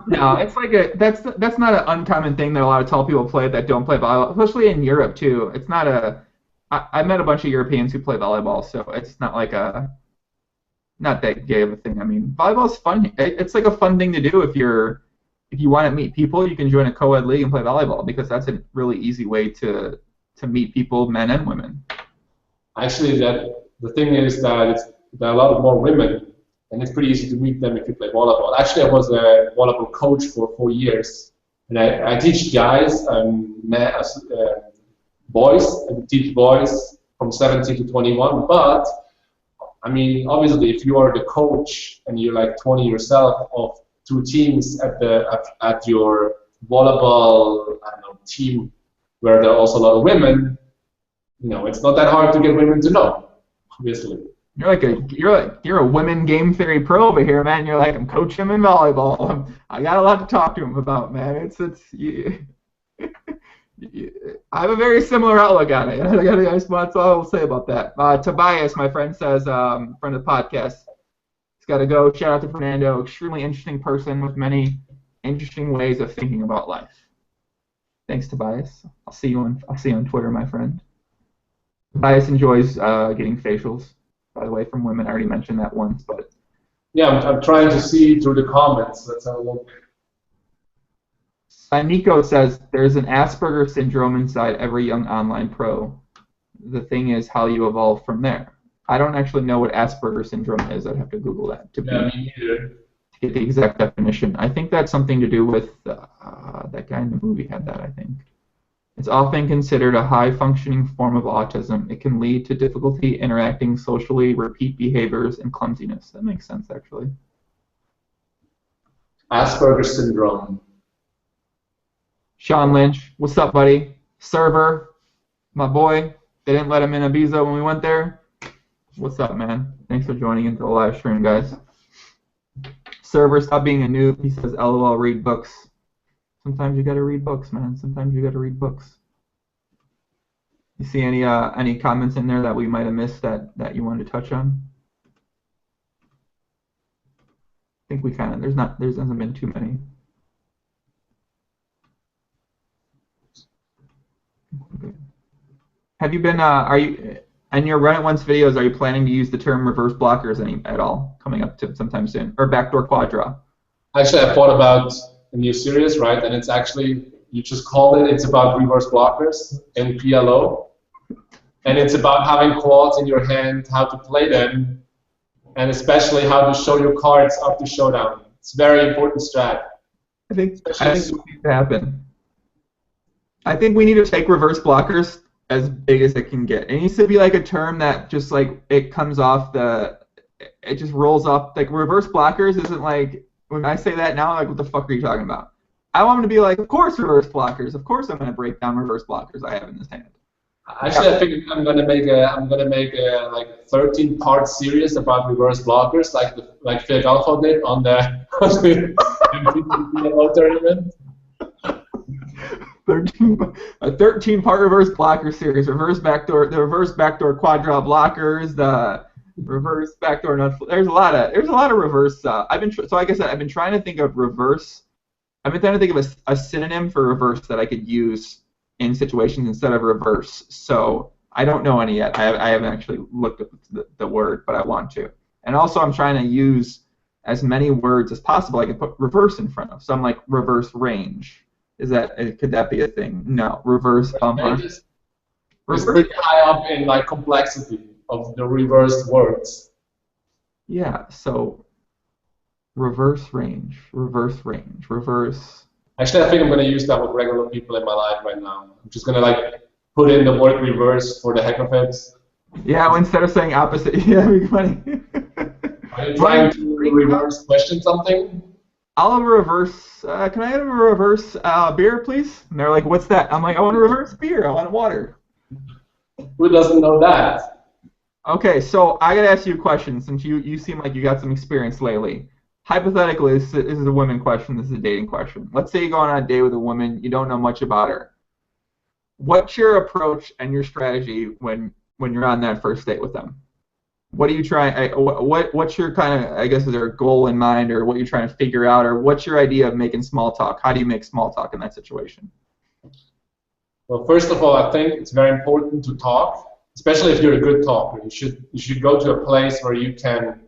No, it's like that's not an uncommon thing that a lot of tall people play that don't play volleyball, especially in Europe too. It's not I met a bunch of Europeans who play volleyball, so it's not like not that gay of a thing. I mean, volleyball's fun. It's like a fun thing to do if you want to meet people. You can join a co-ed league and play volleyball because that's a really easy way to meet people, men and women. Actually, the thing is that there are a lot more women, and it's pretty easy to meet them if you play volleyball. Actually, I was a volleyball coach for 4 years, and I teach guys, boys. I teach boys from 17 to 21. But I mean, obviously, if you are the coach and you're like 20 yourself of 2 teams at your volleyball, I don't know, team where there are also a lot of women, you know, it's not that hard to get women to know, obviously. You're a women game theory pro over here, man. You're like, I'm coaching him in volleyball. I got a lot to talk to him about, man. I have a very similar outlook on it. That's all I will say about that. Tobias, my friend, says, friend of the podcast, he's got to go. Shout out to Fernando. Extremely interesting person with many interesting ways of thinking about life. Thanks, Tobias. I'll see you on Twitter, my friend. Tobias enjoys getting facials, by the way, from women. I already mentioned that once, but yeah, I'm trying to see through the comments. Let's have a look. Nico says there's an Asperger syndrome inside every young online pro. The thing is how you evolve from there. I don't actually know what Asperger syndrome is. I'd have to Google that to get the exact definition. I think that's something to do with that guy in the movie had that, I think. It's often considered a high-functioning form of autism. It can lead to difficulty interacting socially, repeat behaviors, and clumsiness. That makes sense, actually. Asperger syndrome. Sean Lynch, what's up, buddy? Server, my boy. They didn't let him in Ibiza when we went there. What's up, man? Thanks for joining into the live stream, guys. Server, stop being a noob. He says, LOL, read books. Sometimes you gotta read books, man. Sometimes you gotta read books. You see any comments in there that we might have missed that you wanted to touch on? I think we kind of there hasn't been too many. Okay. Have you been are you in your Run It Once videos? Are you planning to use the term reverse blockers at all coming up to sometime soon, or backdoor quadra? Actually, I thought about a new series, right? And it's actually, you just called it, it's about reverse blockers in PLO. And it's about having quads in your hand, how to play them, and especially how to show your cards up to showdown. It's a very important strat. I think it needs to happen. I think we need to take reverse blockers as big as it can get. It needs to be like a term that just like it comes off it just rolls up. Like reverse blockers isn't like, when I say that now, like, what the fuck are you talking about? I want them to be like, of course, reverse blockers. Of course, I'm gonna break down reverse blockers I have in this hand. Actually, I think I'm gonna make a like 13-part series about reverse blockers, like Phil Galfo did on the PLO tournament. A 13-part reverse blocker series. The reverse backdoor quad draw blockers. The reverse backdoor nut. There's a lot of reverse. So like I said, I've been trying to think of reverse. I've been trying to think of a synonym for reverse that I could use in situations instead of reverse. So I don't know any yet. I haven't actually looked up the word, but I want to. And also I'm trying to use as many words as possible I can put reverse in front of. So I'm like reverse range. Could that be a thing? No. Reverse bumper. It's pretty high up in like complexity of the reversed words. Yeah, so reverse range, reverse range, reverse. Actually, I think I'm going to use that with regular people in my life right now. I'm just going to like put in the word reverse for the heck of it. Yeah, well, instead of saying opposite, yeah, that'd be funny. Are you trying to reverse question something? I'll have a reverse, can I have a reverse beer, please? And they're like, what's that? I'm like, I want a reverse beer, I want water. Who doesn't know that? Okay, so I gotta ask you a question since you seem like you got some experience lately. Hypothetically, this is a women question, this is a dating question. Let's say you go on a date with a woman, you don't know much about her. What's your approach and your strategy when you're on that first date with them? What are you trying? What's your kind of? I guess is there a goal in mind, or what you're trying to figure out, or what's your idea of making small talk? How do you make small talk in that situation? Well, first of all, I think it's very important to talk, especially if you're a good talker. You should go to a place where you can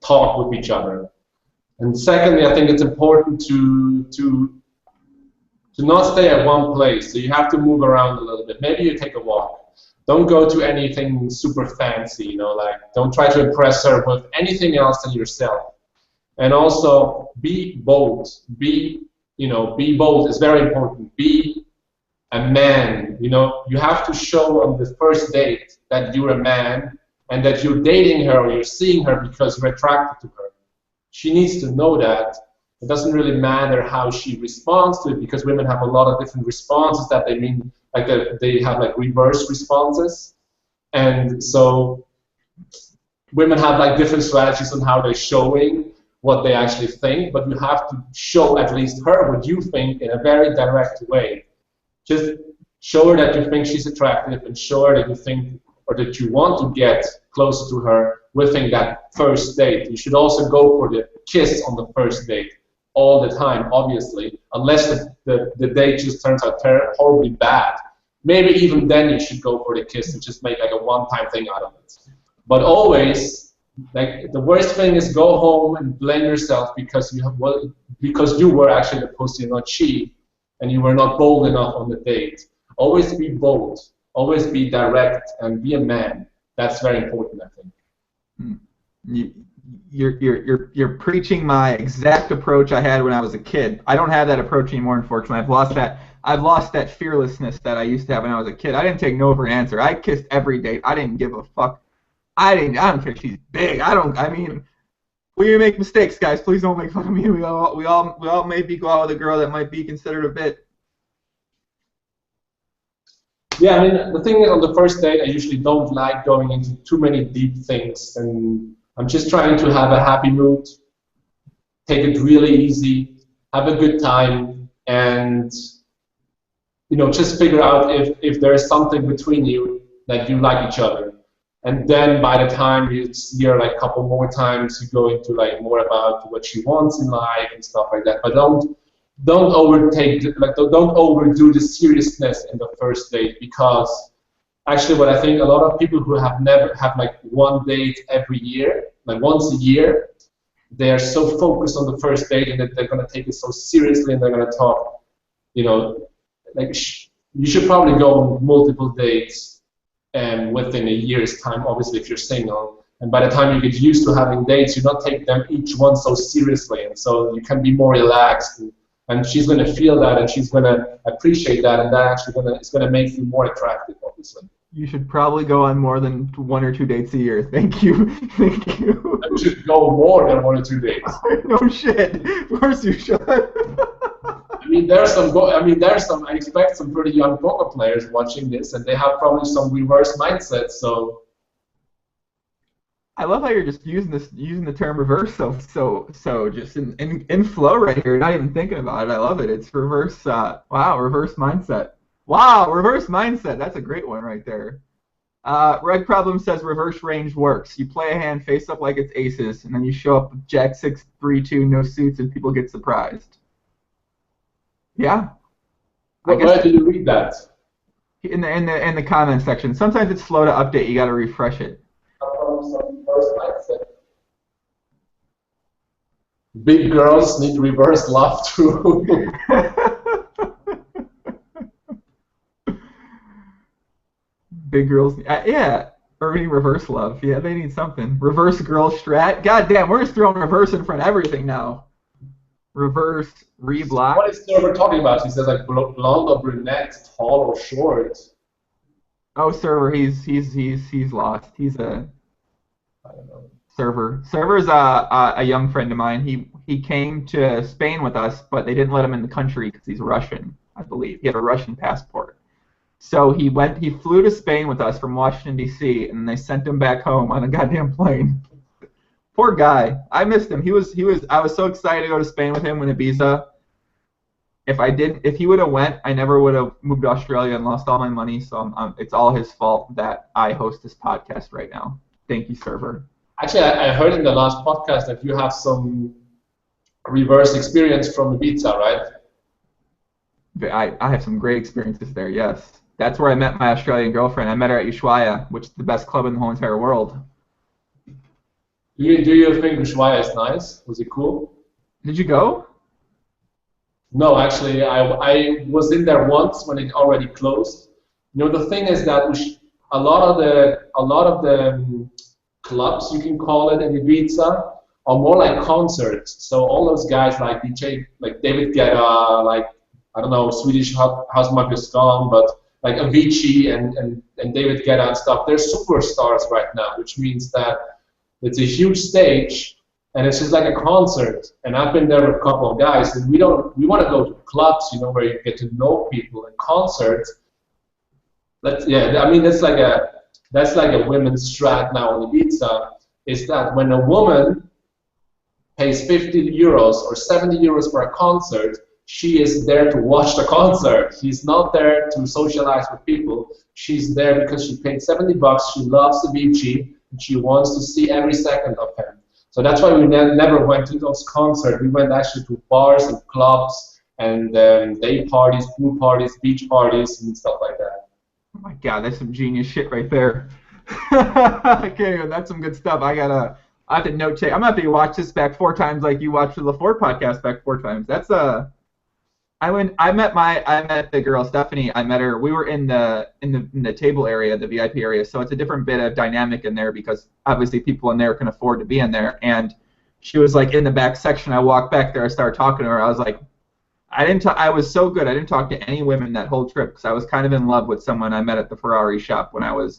talk with each other. And secondly, I think it's important to not stay at one place. So you have to move around a little bit. Maybe you take a walk. Don't go to anything super fancy, you know, like don't try to impress her with anything else than yourself. And also be bold. Be bold is very important. Be a man, you know. You have to show on the first date that you're a man and that you're dating her or you're seeing her because you're attracted to her. She needs to know that. It doesn't really matter how she responds to it because women have a lot of different responses that they mean, like they have like reverse responses. And so women have like different strategies on how they're showing what they actually think, but you have to show at least her what you think in a very direct way. Just show her that you think she's attractive and show her that you think or that you want to get closer to her within that first date. You should also go for the kiss on the first date all the time, obviously, unless the date just turns out horribly bad. Maybe even then you should go for the kiss and just make like a one-time thing out of it. But always, like the worst thing is go home and blame yourself because you were actually the pussy and not she, and you were not bold enough on the date. Always be bold. Always be direct and be a man. That's very important, I think. You're preaching my exact approach I had when I was a kid. I don't have that approach anymore, unfortunately. I've lost that fearlessness that I used to have when I was a kid. I didn't take no for an answer. I kissed every date. I didn't give a fuck. I don't care if she's big. I mean, we make mistakes, guys. Please don't make fun of me. We all maybe go out with a girl that might be considered a bit. Yeah, I mean, the thing is, on the first date, I usually don't like going into too many deep things, and I'm just trying to have a happy mood, take it really easy, have a good time, and just figure out if there is something between you that you like each other. And then by the time you see her like a couple more times, you go into like more about what she wants in life and stuff like that. But don't overdo the seriousness in the first date, because actually what I think a lot of people who have never have like one date every year, like once a year, they're so focused on the first date and that they're going to take it so seriously and they're going to talk, like you should probably go on multiple dates within a year's time, obviously if you're single. And by the time you get used to having dates, you not take them each one so seriously, and so you can be more relaxed. And she's going to feel that, and she's going to appreciate that, and that actually is going to make you more attractive, obviously. You should probably go on more than 1 or 2 dates a year. Thank you. Thank you. You should go more than 1 or 2 dates. No shit. Of course you should. I expect some pretty young poker players watching this, and they have probably some reverse mindset. So. I love how you're just using the term reverse so just in flow right here. You're not even thinking about it. I love it. It's reverse. Wow, reverse mindset. Wow, reverse mindset. That's a great one right there. Reg Problem says reverse range works. You play a hand face up like it's aces, and then you show up with Jack 6, 3, 2, no suits, and people get surprised. Yeah. Where did you read that? In the comment section. Sometimes it's slow to update. You got to refresh it. Big girls need reverse love too. Big girls, yeah. Or any reverse love. Yeah, they need something. Reverse girl strat. God damn, we're just throwing reverse in front of everything now. Reverse reblock. What is Server talking about? He says like blonde or brunette, tall or short. Oh, Server, he's lost. He's a I don't know. Server. Server's a young friend of mine. He came to Spain with us, but they didn't let him in the country because he's Russian, I believe. He had a Russian passport. So he flew to Spain with us from Washington D.C. and they sent him back home on a goddamn plane. Poor guy. I missed him. I was so excited to go to Spain with him when Ibiza. If he would have went, I never would have moved to Australia and lost all my money. So it's all his fault that I host this podcast right now. Thank you, Server. Actually, I heard in the last podcast that you have some reverse experience from Ibiza, right? I have some great experiences there, yes. That's where I met my Australian girlfriend. I met her at Ushuaia, which is the best club in the whole entire world. Do you think Ushuaia is nice? Was it cool? Did you go? No, actually, I was in there once when it already closed. You know, the thing is that a lot of the clubs, you can call it, in Ibiza are more like concerts. So all those guys like DJ, like David Guetta, like, I don't know, Swedish House Mafia Storm, but like Avicii and David Guetta and stuff, they're superstars right now, which means that it's a huge stage and it's just like a concert. And I've been there with a couple of guys, and we want to go to clubs, you know, where you get to know people. And concerts, I mean, that's like a women's strat now in Ibiza, is that when a woman pays 50 euros or 70 euros for a concert, she is there to watch the concert. She's not there to socialize with people. She's there because she paid 70 bucks, she loves Avicii, and she wants to see every second of him. So that's why we never went to those concerts. We went actually to bars and clubs and day parties, pool parties, beach parties, and stuff like that. Oh my God, that's some genius shit right there. I can't even, that's some good stuff. I have to note take. I'm gonna have to watch this back 4 times like you watched the LaFord podcast back 4 times. That's I met the girl Stephanie. I met her. We were in the table area, the VIP area. So it's a different bit of dynamic in there because obviously people in there can afford to be in there. And she was like in the back section. I walked back there. I started talking to her. I was like, I was so good. I didn't talk to any women that whole trip because I was kind of in love with someone I met at the Ferrari shop when I was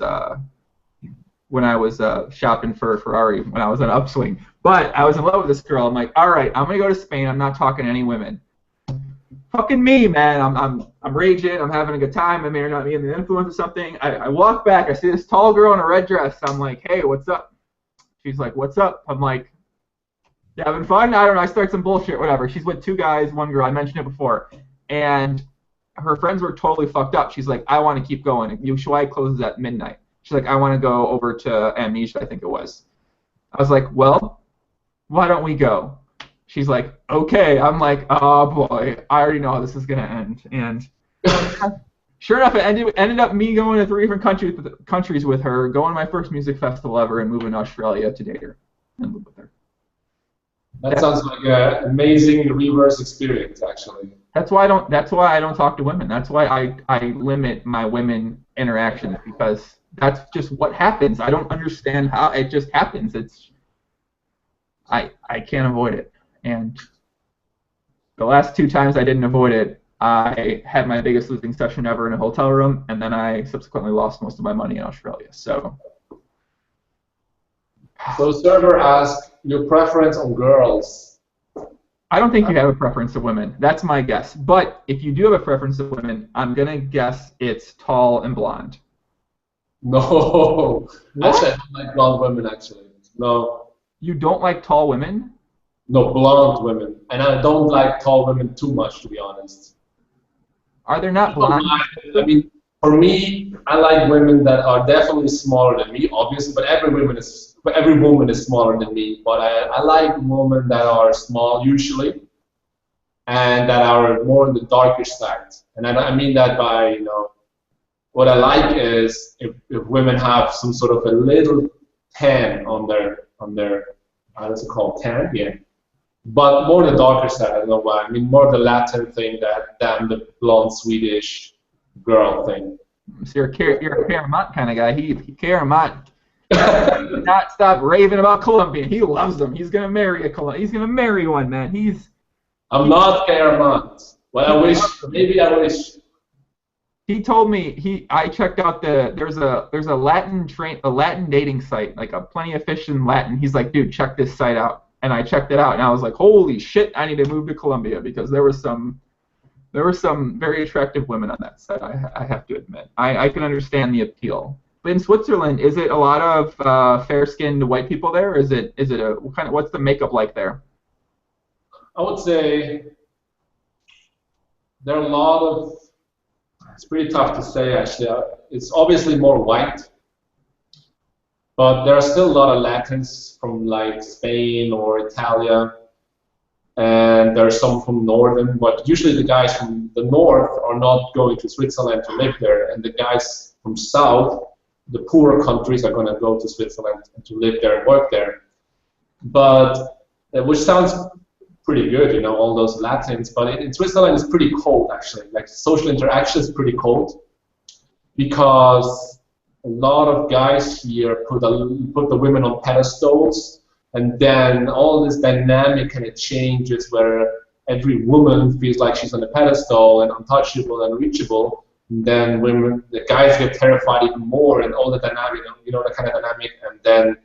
shopping for Ferrari when I was on Upswing. But I was in love with this girl. I'm like, all right, I'm gonna go to Spain. I'm not talking to any women. Fucking me, man. I'm raging. I'm having a good time. I may or not be in the influence of something. I walk back. I see this tall girl in a red dress. I'm like, hey, what's up? She's like, what's up? I'm like, you having fun? I don't know. I start some bullshit, whatever. She's with 2 guys, 1 girl. I mentioned it before. And her friends were totally fucked up. She's like, I want to keep going. Ushuaia closes at midnight. She's like, I want to go over to Amnesia, I think it was. I was like, well, why don't we go? She's like, okay. I'm like, oh boy, I already know how this is going to end. And sure enough, it ended up me going to 3 different countries with her, going to my first music festival ever, and moving to Australia to date her and live with her. That sounds like an amazing reverse experience, actually. That's why I don't talk to women. That's why I limit my women interactions, because that's just what happens. I don't understand how it just happens. I can't avoid it. And the last 2 times I didn't avoid it, I had my biggest losing session ever in a hotel room, and then I subsequently lost most of my money in Australia. So Server asked your preference on girls. I don't think you have a preference of women. That's my guess. But if you do have a preference of women, I'm going to guess it's tall and blonde. No. Actually, I don't like blonde women, actually. No. You don't like tall women? No, blonde women. And I don't like tall women too much, to be honest. Are there not blonde? I mean, for me, I like women that are definitely smaller than me, obviously, but every woman is smaller than me. But I like women that are small, usually, and that are more on the darkish side. And I mean that by, you know, what I like is if women have some sort of a little tan on their how does it called, tan? Yeah. But more the darker side, I don't know why. I mean, more the Latin thing than the blonde Swedish girl thing. So you're a Caramont kind of guy. Caramont did not stop raving about Colombian. He loves them. He's gonna marry a Colombian. He's gonna marry one, man. I'm not Caramont. Well, I wish. Maybe I wish. He told me I checked out there's a Latin dating site, like a Plenty of Fish in Latin. He's like, dude, check this site out. And I checked it out, and I was like, holy shit, I need to move to Colombia, because there were some very attractive women on that site. I have to admit, I can understand the appeal. But in Switzerland, is it a lot of fair-skinned white people there? Or is it what's the makeup like there? I would say there are a lot of. It's pretty tough to say, actually. It's obviously more white, but there are still a lot of Latins from like Spain or Italia, and there are some from northern, but usually the guys from the north are not going to Switzerland to live there, and the guys from south, the poorer countries, are going to go to Switzerland to live there and work there. But which sounds pretty good, you know, all those Latins, but in Switzerland it's pretty cold, actually. Like, social interaction is pretty cold, because a lot of guys here put the women on pedestals, and then all this dynamic kind of changes where every woman feels like she's on a pedestal and untouchable and reachable. And then the guys get terrified even more, and all the dynamic, you know, the kind of dynamic. And then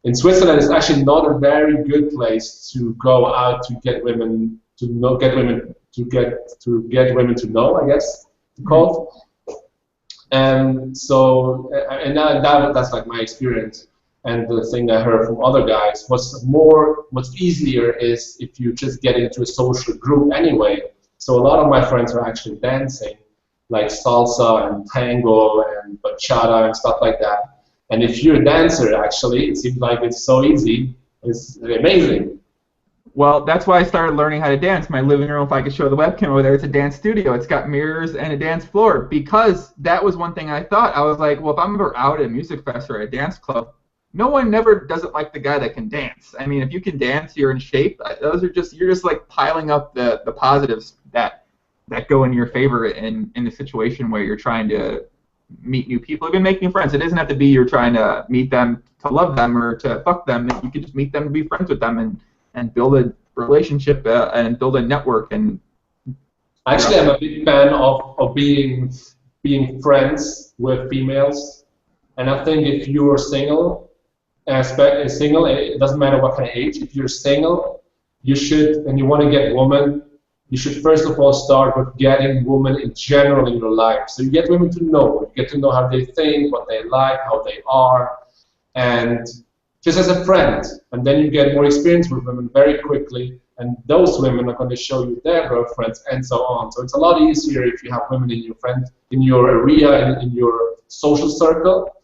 in Switzerland, it's actually not a very good place to go out to get women to know, get women to know, I guess, to call it. And so, that's like my experience. And the thing I heard from other guys, what's easier is if you just get into a social group anyway. So a lot of my friends are actually dancing, like salsa and tango and bachata and stuff like that. And if you're a dancer, actually, it seems like it's so easy. It's amazing. Well, that's why I started learning how to dance. My living room, if I could show the webcam over there, it's a dance studio. It's got mirrors and a dance floor, because that was one thing I thought. I was like, well, if I'm ever out at a music fest or a dance club, no one never doesn't like the guy that can dance. I mean, if you can dance, you're in shape. You're just like piling up the positives that go in your favor in the situation where you're trying to meet new people, even make new friends. It doesn't have to be you're trying to meet them to love them or to fuck them. You can just meet them to be friends with them and build a relationship and build a network. And actually, I'm a big fan of being friends with females. And I think if you're single, it doesn't matter what kind of age. If you're single, you should, and you want to get women, you should first of all start with getting women in general in your life. So you get women to know. You get to know how they think, what they like, how they are, and just as a friend. And then you get more experience with women very quickly, and those women are going to show you their girlfriends and so on. So it's a lot easier if you have women in your area, in your social circle,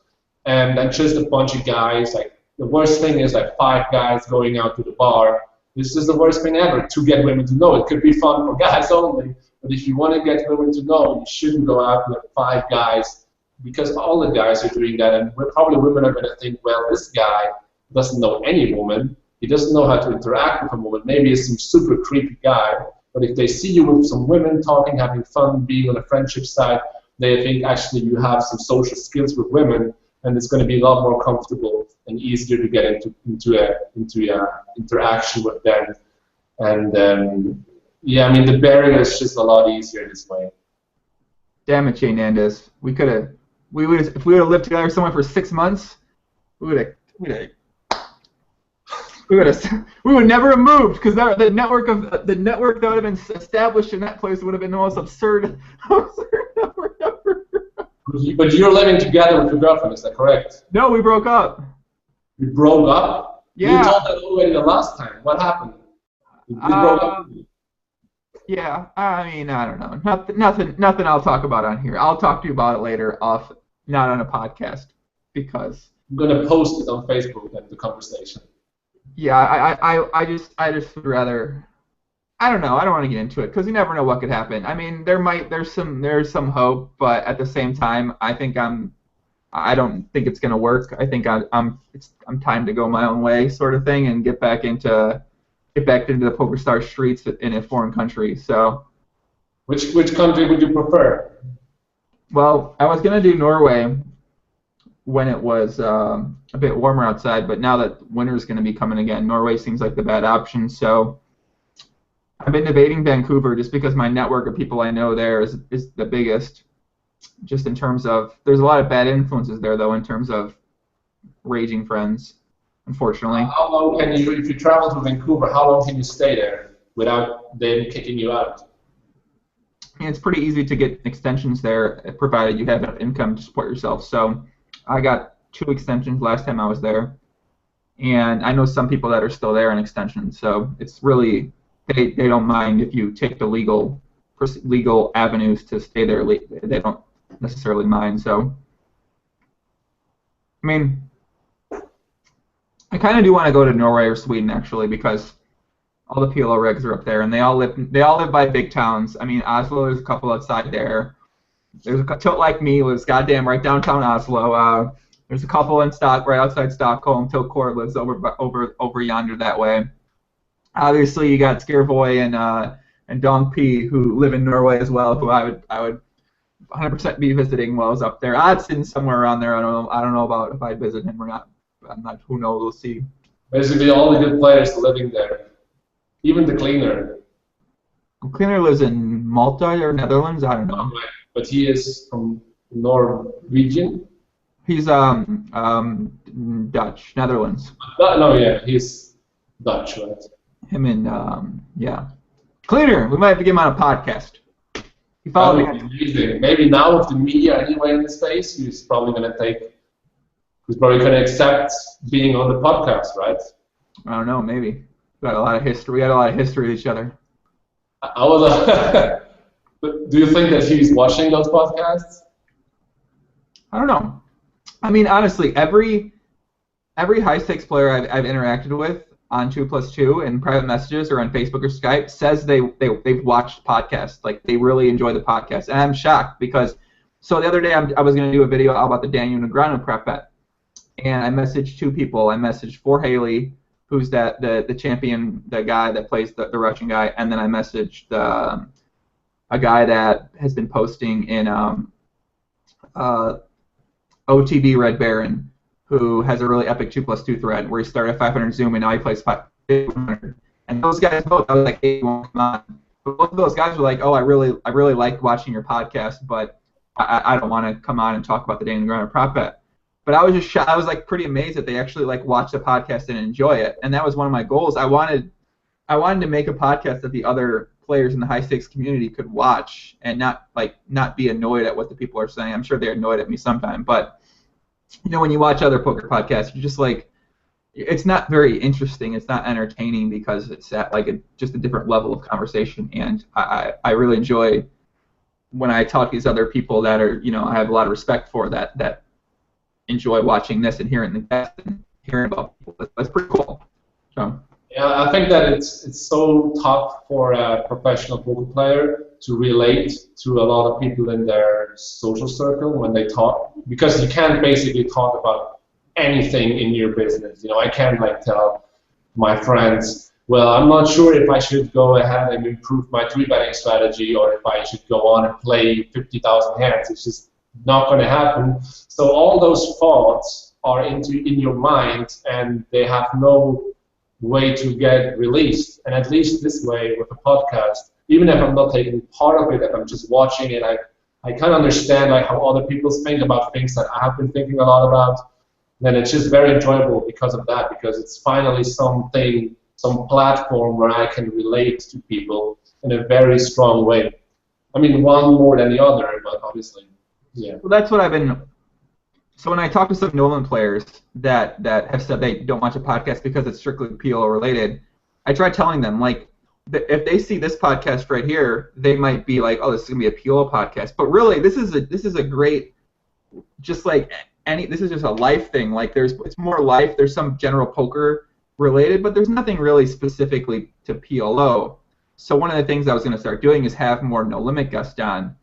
and then just a bunch of guys. Like, the worst thing is like 5 guys going out to the bar. This is the worst thing ever, to get women to know. It could be fun for guys only, but if you want to get women to know, you shouldn't go out with 5 guys, because all the guys are doing that, and probably women are going to think, well, this guy doesn't know any woman, he doesn't know how to interact with a woman, maybe he's some super creepy guy, but if they see you with some women talking, having fun, being on a friendship side, they think actually you have some social skills with women, and it's going to be a lot more comfortable and easier to get into interaction with them. And yeah, I mean, the barrier is just a lot easier this way. Damn it, JNandez. If we would have lived together somewhere for 6 months, we would never have moved, because the network that would have been established in that place would have been the most absurd network ever. But you're living together with your girlfriend, is that correct? No, we broke up. You broke up? Yeah. You told that already the last time. What happened? You broke up? Yeah, I mean, I don't know. Nothing I'll talk about on here. I'll talk to you about it later not on a podcast, because I'm gonna post it on Facebook and the conversation. Yeah, I just would rather. I don't know. I don't want to get into it, because you never know what could happen. I mean, there's some hope, but at the same time, I don't think it's gonna work. I think I'm time to go my own way, sort of thing, and get back into get back into the PokerStars streets in a foreign country. So, which country would you prefer? Well, I was gonna do Norway when it was a bit warmer outside, but now that winter's gonna be coming again, Norway seems like the bad option. So, I've been debating Vancouver just because my network of people I know there is the biggest. Just in terms of, there's a lot of bad influences there though, in terms of raging friends, unfortunately. How long can you, if you travel to Vancouver, how long can you stay there without them kicking you out? And it's pretty easy to get extensions there, provided you have enough income to support yourself. So I got 2 extensions last time I was there, and I know some people that are still there on extensions. So it's really, they don't mind if you take the legal avenues to stay there. They don't necessarily mind. So, I mean, I kind of do want to go to Norway or Sweden actually, because all the PLO regs are up there, and they all live by big towns. I mean, Oslo, there's a couple outside there. There's a Tilt Like Me lives goddamn right downtown Oslo. There's a couple in right outside Stockholm. Tilt Core lives over yonder that way. Obviously, you got Scarevoy and Dong P who live in Norway as well, who I would 100% be visiting while I was up there. Odson's somewhere around there. I don't know about if I'd visit him or not. I'm not. Who knows? We'll see. Basically, all the good players living there. Even the cleaner. The cleaner lives in Malta or Netherlands. I don't know. But he is from Norwegian. He's Dutch, Netherlands. No, yeah, he's Dutch, right? Him and yeah. Cleaner. We might have to get him on a podcast. He followed me. Amazing. Maybe now with the media anyway in the space, he's probably gonna accept being on the podcast, right? I don't know. Maybe. We got a lot of history. We got a lot of history with each other. But do you think that he's watching those podcasts? I don't know. I mean, honestly, every high stakes player I've interacted with on 2+2 in private messages or on Facebook or Skype says they've watched podcasts. Like, they really enjoy the podcast. And I'm shocked because, so the other day I was going to do a video about the Daniel Negreanu prep bet. And I messaged 2 people. I messaged For Haley, who's the champion, the guy that plays the Russian guy, and then I messaged a guy that has been posting in OTB Red Baron, who has a really epic 2+2 thread where he started at 500 Zoom and now he plays 500. And those guys both, I was like, hey, you won't come on. But both of those guys were like, oh, I really like watching your podcast, but I don't want to come on and talk about the Daniel Negreanu prop bet. But I was just shocked. I was like pretty amazed that they actually like watch the podcast and enjoy it. And that was one of my goals. I wanted to make a podcast that the other players in the high stakes community could watch and not be annoyed at what the people are saying. I'm sure they're annoyed at me sometime, but you know, when you watch other poker podcasts, you're just like, it's not very interesting. It's not entertaining because it's at like just a different level of conversation. And I really enjoy when I talk to these other people that are, you know, I have a lot of respect for that enjoy watching this and hearing the guests and hearing about people. That's pretty cool. So. Yeah, I think that it's so tough for a professional poker player to relate to a lot of people in their social circle when they talk, because you can't basically talk about anything in your business. You know, I can't like tell my friends, well, I'm not sure if I should go ahead and improve my 3-betting strategy or if I should go on and play 50,000 hands. It's just not going to happen. So all those thoughts are in your mind, and they have no way to get released. And at least this way with a podcast, even if I'm not taking part of it, if I'm just watching it, I kind of understand like how other people think about things that I have been thinking a lot about. Then it's just very enjoyable because of that, because it's finally some platform where I can relate to people in a very strong way. I mean, one more than the other, but obviously, yeah. Well, that's what I've been. So when I talk to some Nolan players that have said they don't watch a podcast because it's strictly PLO related, I try telling them, like, if they see this podcast right here, they might be like, oh, this is gonna be a PLO podcast. But really, this is a great, just like this is just a life thing. Like it's more life. There's some general poker related, but there's nothing really specifically to PLO. So one of the things I was gonna start doing is have more No Limit guests on,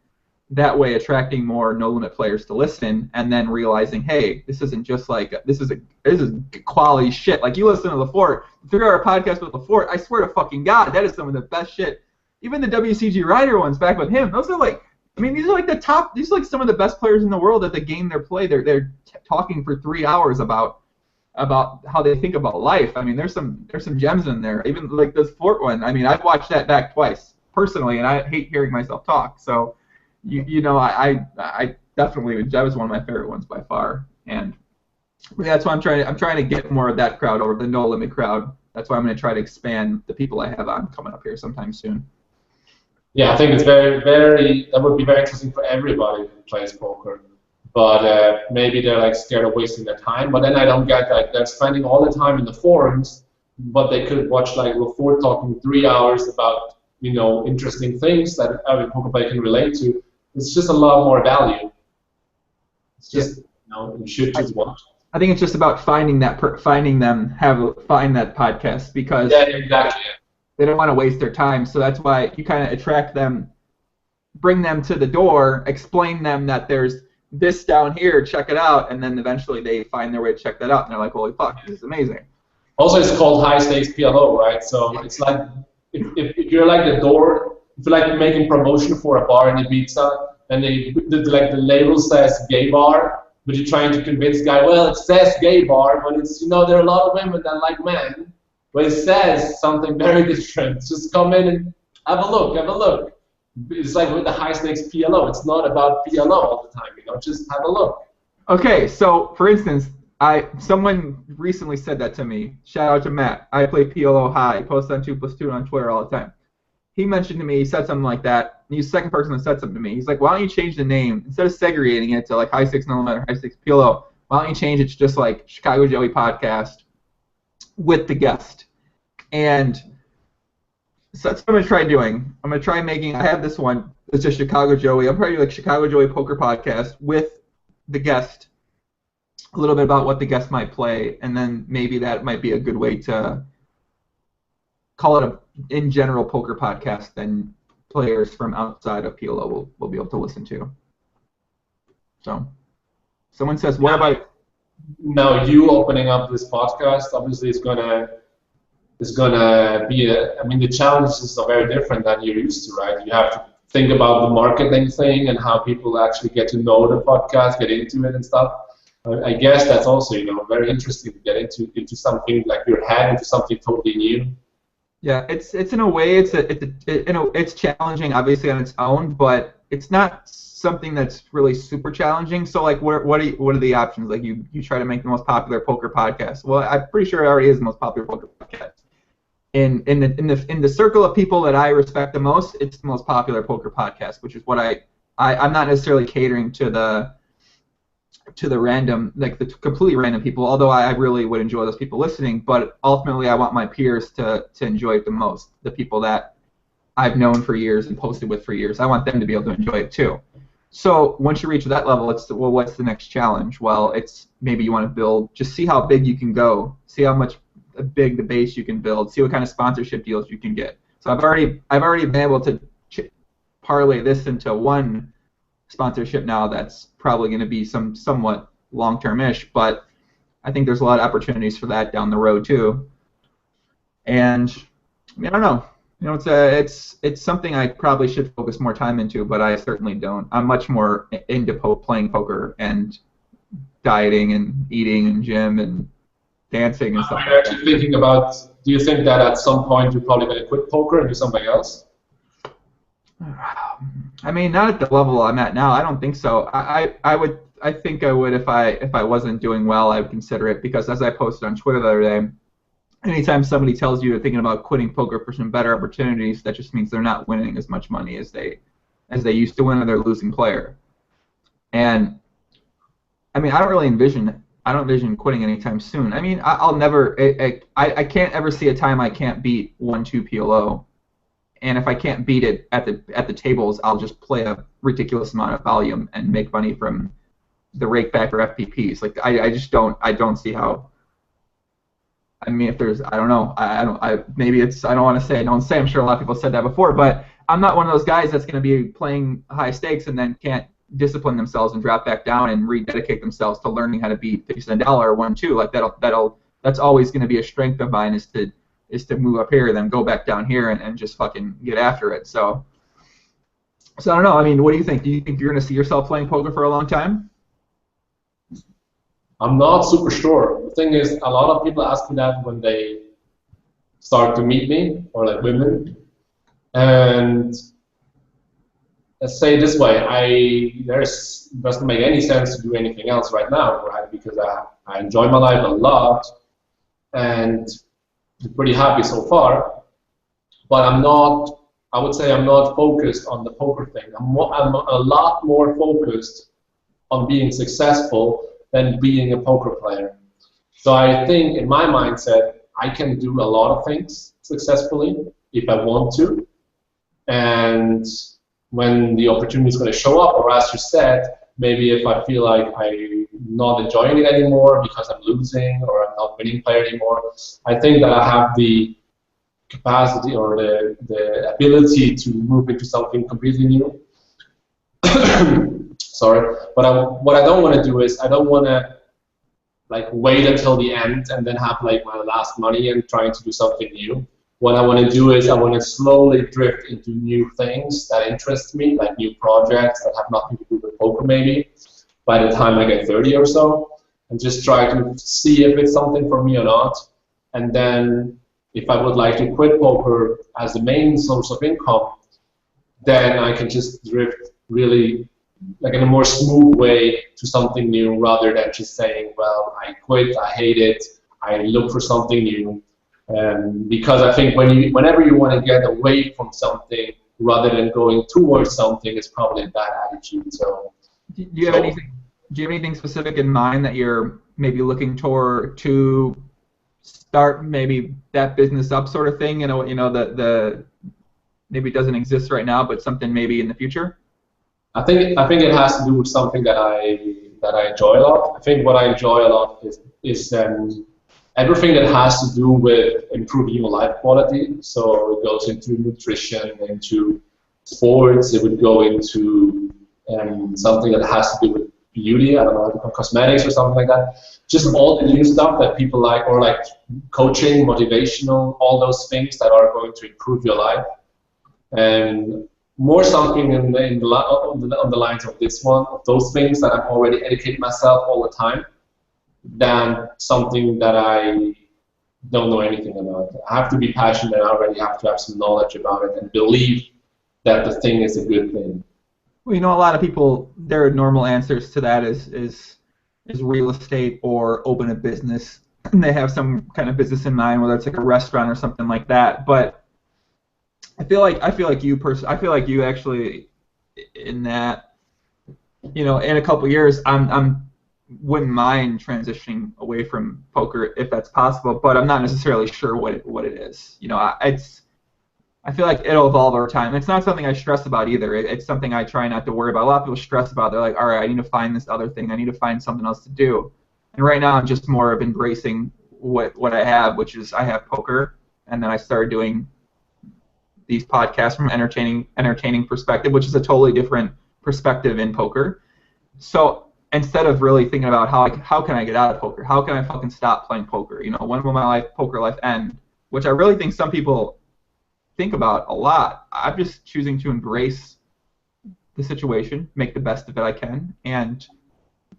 that way attracting more no limit players to listen, and then realizing, hey, this isn't just like this is quality shit. Like you listen to LaFort, 3-hour podcast with LaFort, I swear to fucking God, that is some of the best shit. Even the WCG Rider ones back with him, those are like, I mean, these are like the top, these are like some of the best players in the world at the game they play. They're talking for 3 hours about how they think about life. I mean, there's some gems in there. Even like this Fort one. I mean, I've watched that back twice personally, and I hate hearing myself talk. So, you know, I definitely, that was one of my favorite ones by far. And that's why I'm trying to get more of that crowd over, the no limit crowd. That's why I'm going to try to expand the people I have on coming up here sometime soon. Yeah, I think it's that would be very interesting for everybody who plays poker. But maybe they're like scared of wasting their time. But then I don't get like they're spending all the time in the forums, but they could watch like LaFort talking 3 hours about, you know, interesting things that every poker player can relate to. It's just a lot more value. It's just, you know, you should just watch. I think it's just about finding that find that podcast, because exactly. They don't want to waste their time. So that's why you kind of attract them, bring them to the door, explain them that there's this down here, check it out, and then eventually they find their way to check that out, and they're like, holy fuck, this is amazing. Also, it's called high stakes PLO, right? So it's like if you're like the door, if you're like making promotion for a bar in Ibiza, and the label says gay bar, but you're trying to convince the guy, well, it says gay bar, but it's, you know, there are a lot of women that like men, but it says something very different. Just come in and have a look. It's like with the high stakes PLO. It's not about PLO all the time, you know. Just have a look. Okay, so for instance, someone recently said that to me. Shout out to Matt. I play PLO high. He posts on 2+2 on Twitter all the time. He mentioned to me, he said something like that. He's the second person that said something to me. He's like, why don't you change the name instead of segregating it to like high stakes no limit or high stakes PLO? Why don't you change it to just like Chicago Joey podcast with the guest? And so that's what I'm going to try doing. I'm going to try making, I have this one, it's just Chicago Joey. I'm probably like Chicago Joey Poker Podcast with the guest, a little bit about what the guest might play, and then maybe that might be a good way to call it a, in general, poker podcast then players from outside of PLO will be able to listen to. So, someone says, what about... Now, you opening up this podcast, obviously is gonna be I mean, the challenges are very different than you're used to, right? You have to think about the marketing thing and how people actually get to know the podcast, get into it and stuff. I guess that's also, you know, very interesting to get into something like your head into something totally new. Yeah, it's in a way it's challenging obviously on its own, but it's not something that's really super challenging. So like, what are the options? Like you try to make the most popular poker podcast. Well, I'm pretty sure it already is the most popular poker podcast. In the circle of people that I respect the most, it's the most popular poker podcast, which is what I'm not necessarily catering to the random, like the completely random people, although I really would enjoy those people listening, but ultimately I want my peers to enjoy it the most, the people that I've known for years and posted with for years. I want them to be able to enjoy it too. So once you reach that level, it's, well, what's the next challenge? Well, it's maybe you want to build, just see how big you can go, see how much big the base you can build, see what kind of sponsorship deals you can get. So I've already been able to parlay this into one sponsorship now that's probably going to be somewhat long-term-ish, but I think there's a lot of opportunities for that down the road too. And I mean, I don't know. You know, it's something I probably should focus more time into, but I certainly don't. I'm much more into playing poker and dieting and eating and gym and dancing and stuff. Are you actually thinking about, do you think that at some point you're probably going to quit poker and do something else? I mean, not at the level I'm at now. I don't think so. I think I would if I wasn't doing well. I would consider it, because as I posted on Twitter the other day, anytime somebody tells you they're thinking about quitting poker for some better opportunities, that just means they're not winning as much money as they used to win, or they're a losing player. And I mean, I don't envision quitting anytime soon. I mean, I can't ever see a time I can't beat 1-2 PLO. And if I can't beat it at the tables, I'll just play a ridiculous amount of volume and make money from the rakeback or FPPs. Like I don't see how. I mean, if there's, I don't know, maybe it's, I don't want to say, don't say. I'm sure a lot of people said that before, but I'm not one of those guys that's going to be playing high stakes and then can't discipline themselves and drop back down and rededicate themselves to learning how to beat 50 cent dollar or 1-2. Like that's always going to be a strength of mine is to move up here, then go back down here and just fucking get after it. So I don't know. I mean, what do you think? Do you think you're going to see yourself playing poker for a long time? I'm not super sure. The thing is, a lot of people ask me that when they start to meet me, or like women. And let's say it this way, doesn't make any sense to do anything else right now, right? Because I enjoy my life a lot, and I'm pretty happy so far. But I would say I'm not focused on the poker thing. I'm a lot more focused on being successful than being a poker player. So I think in my mindset, I can do a lot of things successfully if I want to. And when the opportunity is going to show up, or as you said, maybe if I feel like I'm not enjoying it anymore because I'm losing or I'm not winning player anymore, I think that I have the capacity or the ability to move into something completely new. Sorry, but what I don't want to do is I don't want to like wait until the end and then have like my last money and trying to do something new. What I want to do is I want to slowly drift into new things that interest me, like new projects that have nothing to do with poker maybe, by the time I get 30 or so, and just try to see if it's something for me or not. And then if I would like to quit poker as the main source of income, then I can just drift really like in a more smooth way to something new rather than just saying, well, I quit, I hate it, I look for something new. Because I think whenever you want to get away from something rather than going towards something, it's probably a bad attitude. So, do you have anything specific in mind that you're maybe looking toward to start maybe that business up sort of thing? The maybe doesn't exist right now, but something maybe in the future. I think it has to do with something that I enjoy a lot. I think what I enjoy a lot is everything that has to do with improving your life quality. So it goes into nutrition, into sports. It would go into something that has to do with beauty. I don't know, cosmetics or something like that. Just all the new stuff that people like, or like coaching, motivational, all those things that are going to improve your life. And more something on the lines of this one, of those things that I've already educated myself all the time, than something that I don't know anything about. I have to be passionate, and I already have to have some knowledge about it and believe that the thing is a good thing. Well, a lot of people, their normal answers to that is real estate or open a business. And they have some kind of business in mind, whether it's like a restaurant or something like that. But I feel like you actually in that, in a couple of years, I'm wouldn't mind transitioning away from poker if that's possible, but I'm not necessarily sure what it is. I feel like it'll evolve over time. It's not something I stress about either. It's something I try not to worry about. A lot of people stress about. They're like, all right, I need to find this other thing. I need to find something else to do. And right now, I'm just more of embracing what I have, which is I have poker, and then I started doing these podcasts from an entertaining perspective, which is a totally different perspective in poker. So instead of really thinking about how can I get out of poker, how can I fucking stop playing poker? When will my poker life end? Which I really think some people think about a lot. I'm just choosing to embrace the situation, make the best of it I can, and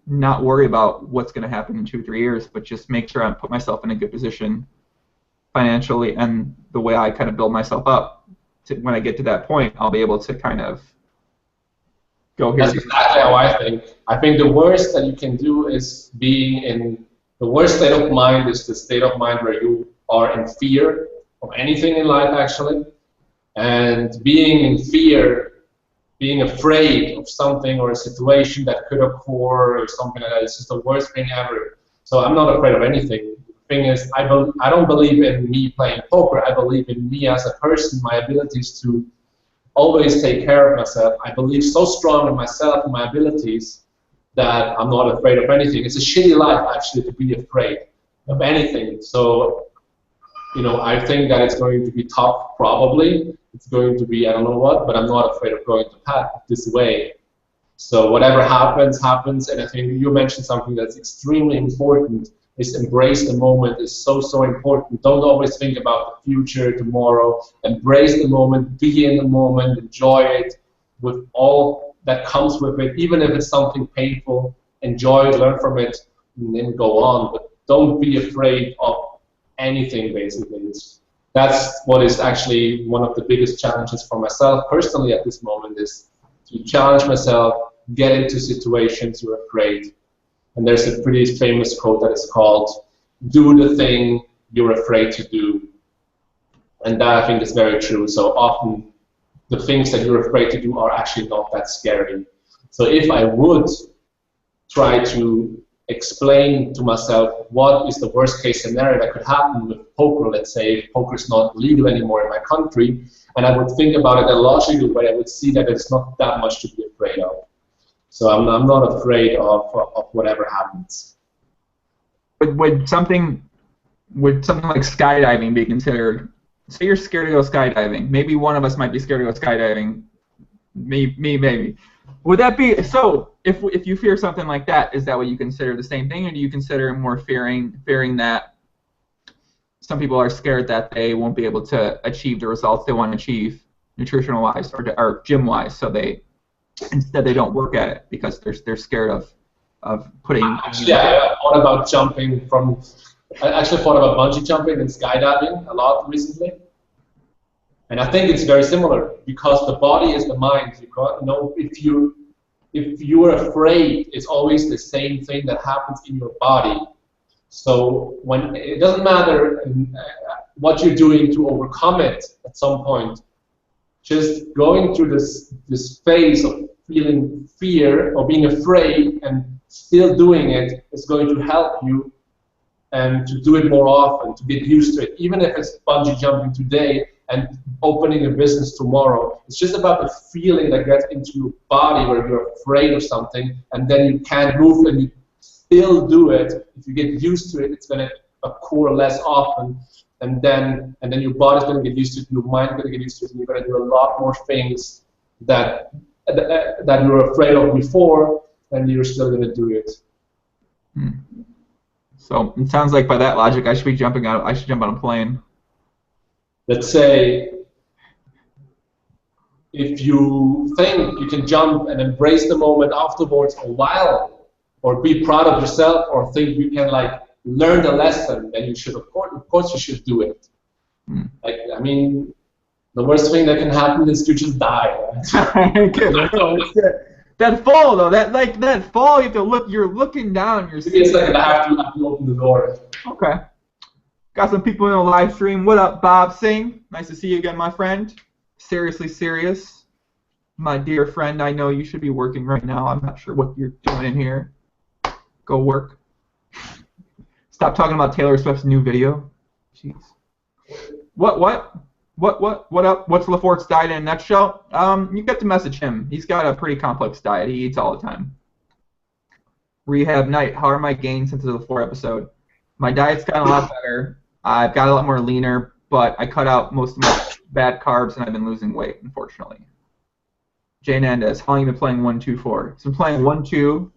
not worry about what's going to happen in 2 or 3 years, but just make sure I put myself in a good position financially, and the way I kind of build myself up to when I get to that point, I'll be able to kind of go here. That's exactly how I think. I think the worst that you can do is being in the worst state of mind is the state of mind where you are in fear of anything in life, actually. And being in fear, being afraid of something or a situation that could occur or something like that, is just the worst thing ever. So I'm not afraid of anything. The thing is, I don't believe in me playing poker. I believe in me as a person, my abilities to always take care of myself. I believe so strong in myself and my abilities that I'm not afraid of anything. It's a shitty life, actually, to be afraid of anything. So, I think that it's going to be tough, probably, it's going to be I don't know what, but I'm not afraid of going to path this way. So whatever happens, happens. And I think you mentioned something that's extremely important, is embrace the moment is so, so important. Don't always think about the future, tomorrow. Embrace the moment, be in the moment, enjoy it with all that comes with it, even if it's something painful. Enjoy it, learn from it, and then go on. But don't be afraid of anything, basically. That's what is actually one of the biggest challenges for myself personally at this moment, is to challenge myself, get into situations you're afraid. And there's a pretty famous quote that is called, do the thing you're afraid to do. And that I think is very true. So often the things that you're afraid to do are actually not that scary. So if I would try to explain to myself what is the worst case scenario that could happen with poker, let's say if poker is not legal anymore in my country, and I would think about it in a logical way, I would see that it's not that much to be afraid of. So I'm not afraid of whatever happens. Would something like skydiving be considered? Say you're scared to go skydiving. Maybe one of us might be scared to go skydiving. Me, maybe. Would that be so? If you fear something like that, is that what you consider the same thing, or do you consider more fearing that some people are scared that they won't be able to achieve the results they want to achieve, nutritional-wise or gym-wise, so instead they don't work at it because they're scared of putting. Actually, I thought about jumping from. I actually thought about bungee jumping and skydiving a lot recently, and I think it's very similar because the body is the mind. If you're afraid, it's always the same thing that happens in your body. So when it doesn't matter what you're doing to overcome it at some point, just going through this phase of feeling fear or being afraid and still doing it is going to help you and to do it more often, to get used to it. Even if it's bungee jumping today and opening a business tomorrow, it's just about the feeling that gets into your body where you're afraid of something and then you can't move and you still do it. If you get used to it, it's going to occur less often, and then your body's going to get used to it, your mind's going to get used to it, and you're going to do a lot more things that you were afraid of before, and you're still going to do it. So it sounds like by that logic, I should jump on a plane. Let's say if you think you can jump and embrace the moment afterwards a while, or be proud of yourself, or think you can like learn the lesson, then you should, of course you should do it. Like, I mean, the worst thing that can happen is you just die. Right? That fall though, that fall, you have to look. You're looking down. You're. It's like I have to open the door. Okay. Got some people in the live stream. What up, Bob Singh? Nice to see you again, my friend. Seriously serious. My dear friend, I know you should be working right now. I'm not sure what you're doing in here. Go work. Stop talking about Taylor Swift's new video. Jeez. What up? What's LaFort's diet in a nutshell? You get to message him. He's got a pretty complex diet. He eats all the time. Rehab night. How are my gains since the LaFort episode? My diet's gotten a lot better. I've got a lot more leaner, but I cut out most of my bad carbs, and I've been losing weight, unfortunately. JNandez, how long have you been playing 1-2 for? He's been playing 1-2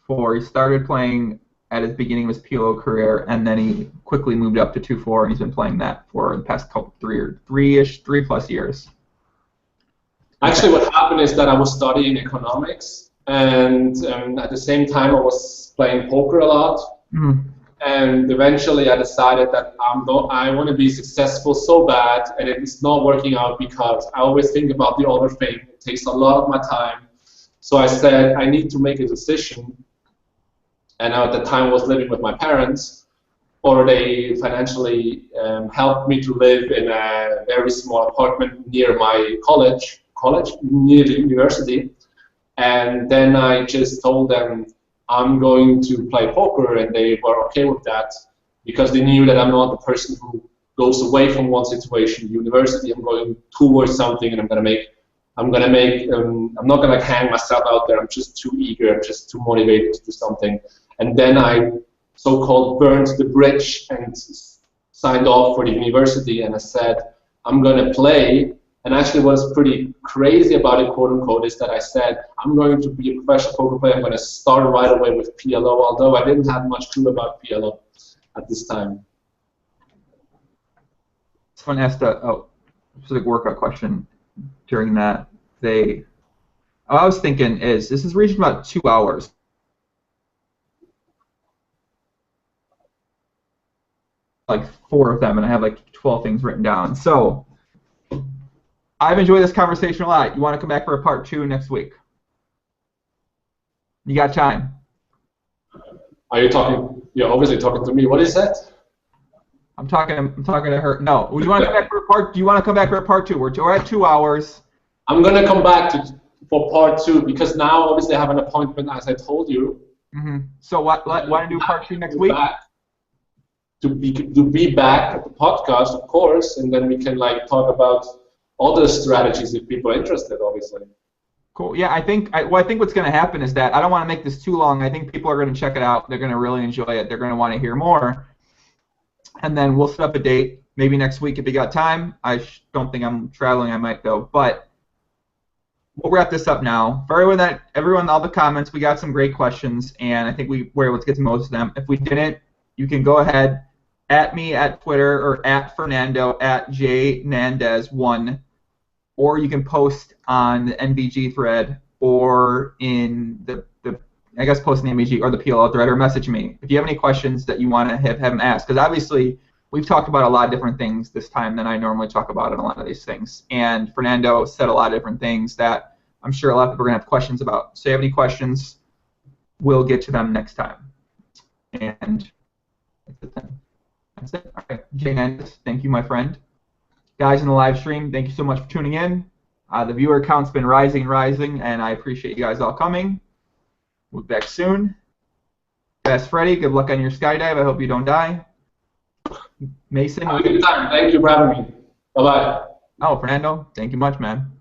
for. He started playing at his beginning of his PLO career, and then he quickly moved up to 2-4, and he's been playing that for the past three plus years. Actually, what happened is that I was studying economics, and at the same time I was playing poker a lot. Mm-hmm. And eventually I decided that I want to be successful so bad, and it's not working out because I always think about the other thing. It takes a lot of my time. So I said I need to make a decision. And at the time I was living with my parents, or they financially helped me to live in a very small apartment near my college near the university. And then I just told them I'm going to play poker, and they were okay with that because they knew that I'm not the person who goes away from one situation, university. I'm going towards something, and I'm not gonna hang myself out there. I'm just too eager. I'm just too motivated to do something. And then I so-called burned the bridge and signed off for the university, and I said I'm going to play. And actually what's pretty crazy about it, quote unquote, is that I said, I'm going to be a professional poker player. I'm going to start right away with PLO, although I didn't have much clue about PLO at this time. Someone asked a specific workout question during that. I was thinking this is reaching about 2 hours. Like 4 of them, and I have like 12 things written down. So I've enjoyed this conversation a lot. You want to come back for a part 2 next week? You got time? Are you talking? You're obviously talking to me. What is that? I'm talking to her. No. Do you want to come back for a part? Do you want to come back for a part 2? We're at 2 hours. I'm gonna come back for part 2 because now obviously I have an appointment, as I told you. Mm-hmm. So want to do part 2 next week? To be back at the podcast, of course, and then we can like talk about other strategies if people are interested, obviously. Cool. Yeah, I think what's going to happen is that I don't want to make this too long. I think people are going to check it out. They're going to really enjoy it. They're going to want to hear more. And then we'll set up a date, maybe next week if you got time. I don't think I'm traveling. I might though. But we'll wrap this up now. For everyone, all the comments, we got some great questions, and I think we were able to get to most of them. If we didn't, you can go ahead, at me at Twitter or at Fernando at JNandez1, or you can post on the NVG thread or in the I guess post in the NVG or the PLO thread, or message me if you have any questions that you want to have them asked, because obviously we've talked about a lot of different things this time than I normally talk about in a lot of these things, and Fernando said a lot of different things that I'm sure a lot of people are going to have questions about. So if you have any questions, we'll get to them next time. And that's it then. That's it. All right, JNandez, thank you, my friend. Guys in the live stream, thank you so much for tuning in. The viewer count's been rising, and I appreciate you guys all coming. We'll be back soon. Guys, Freddie, good luck on your skydive. I hope you don't die. Mason. Have a good time. Thank you for having me. Bye-bye. Oh, Fernando, thank you much, man.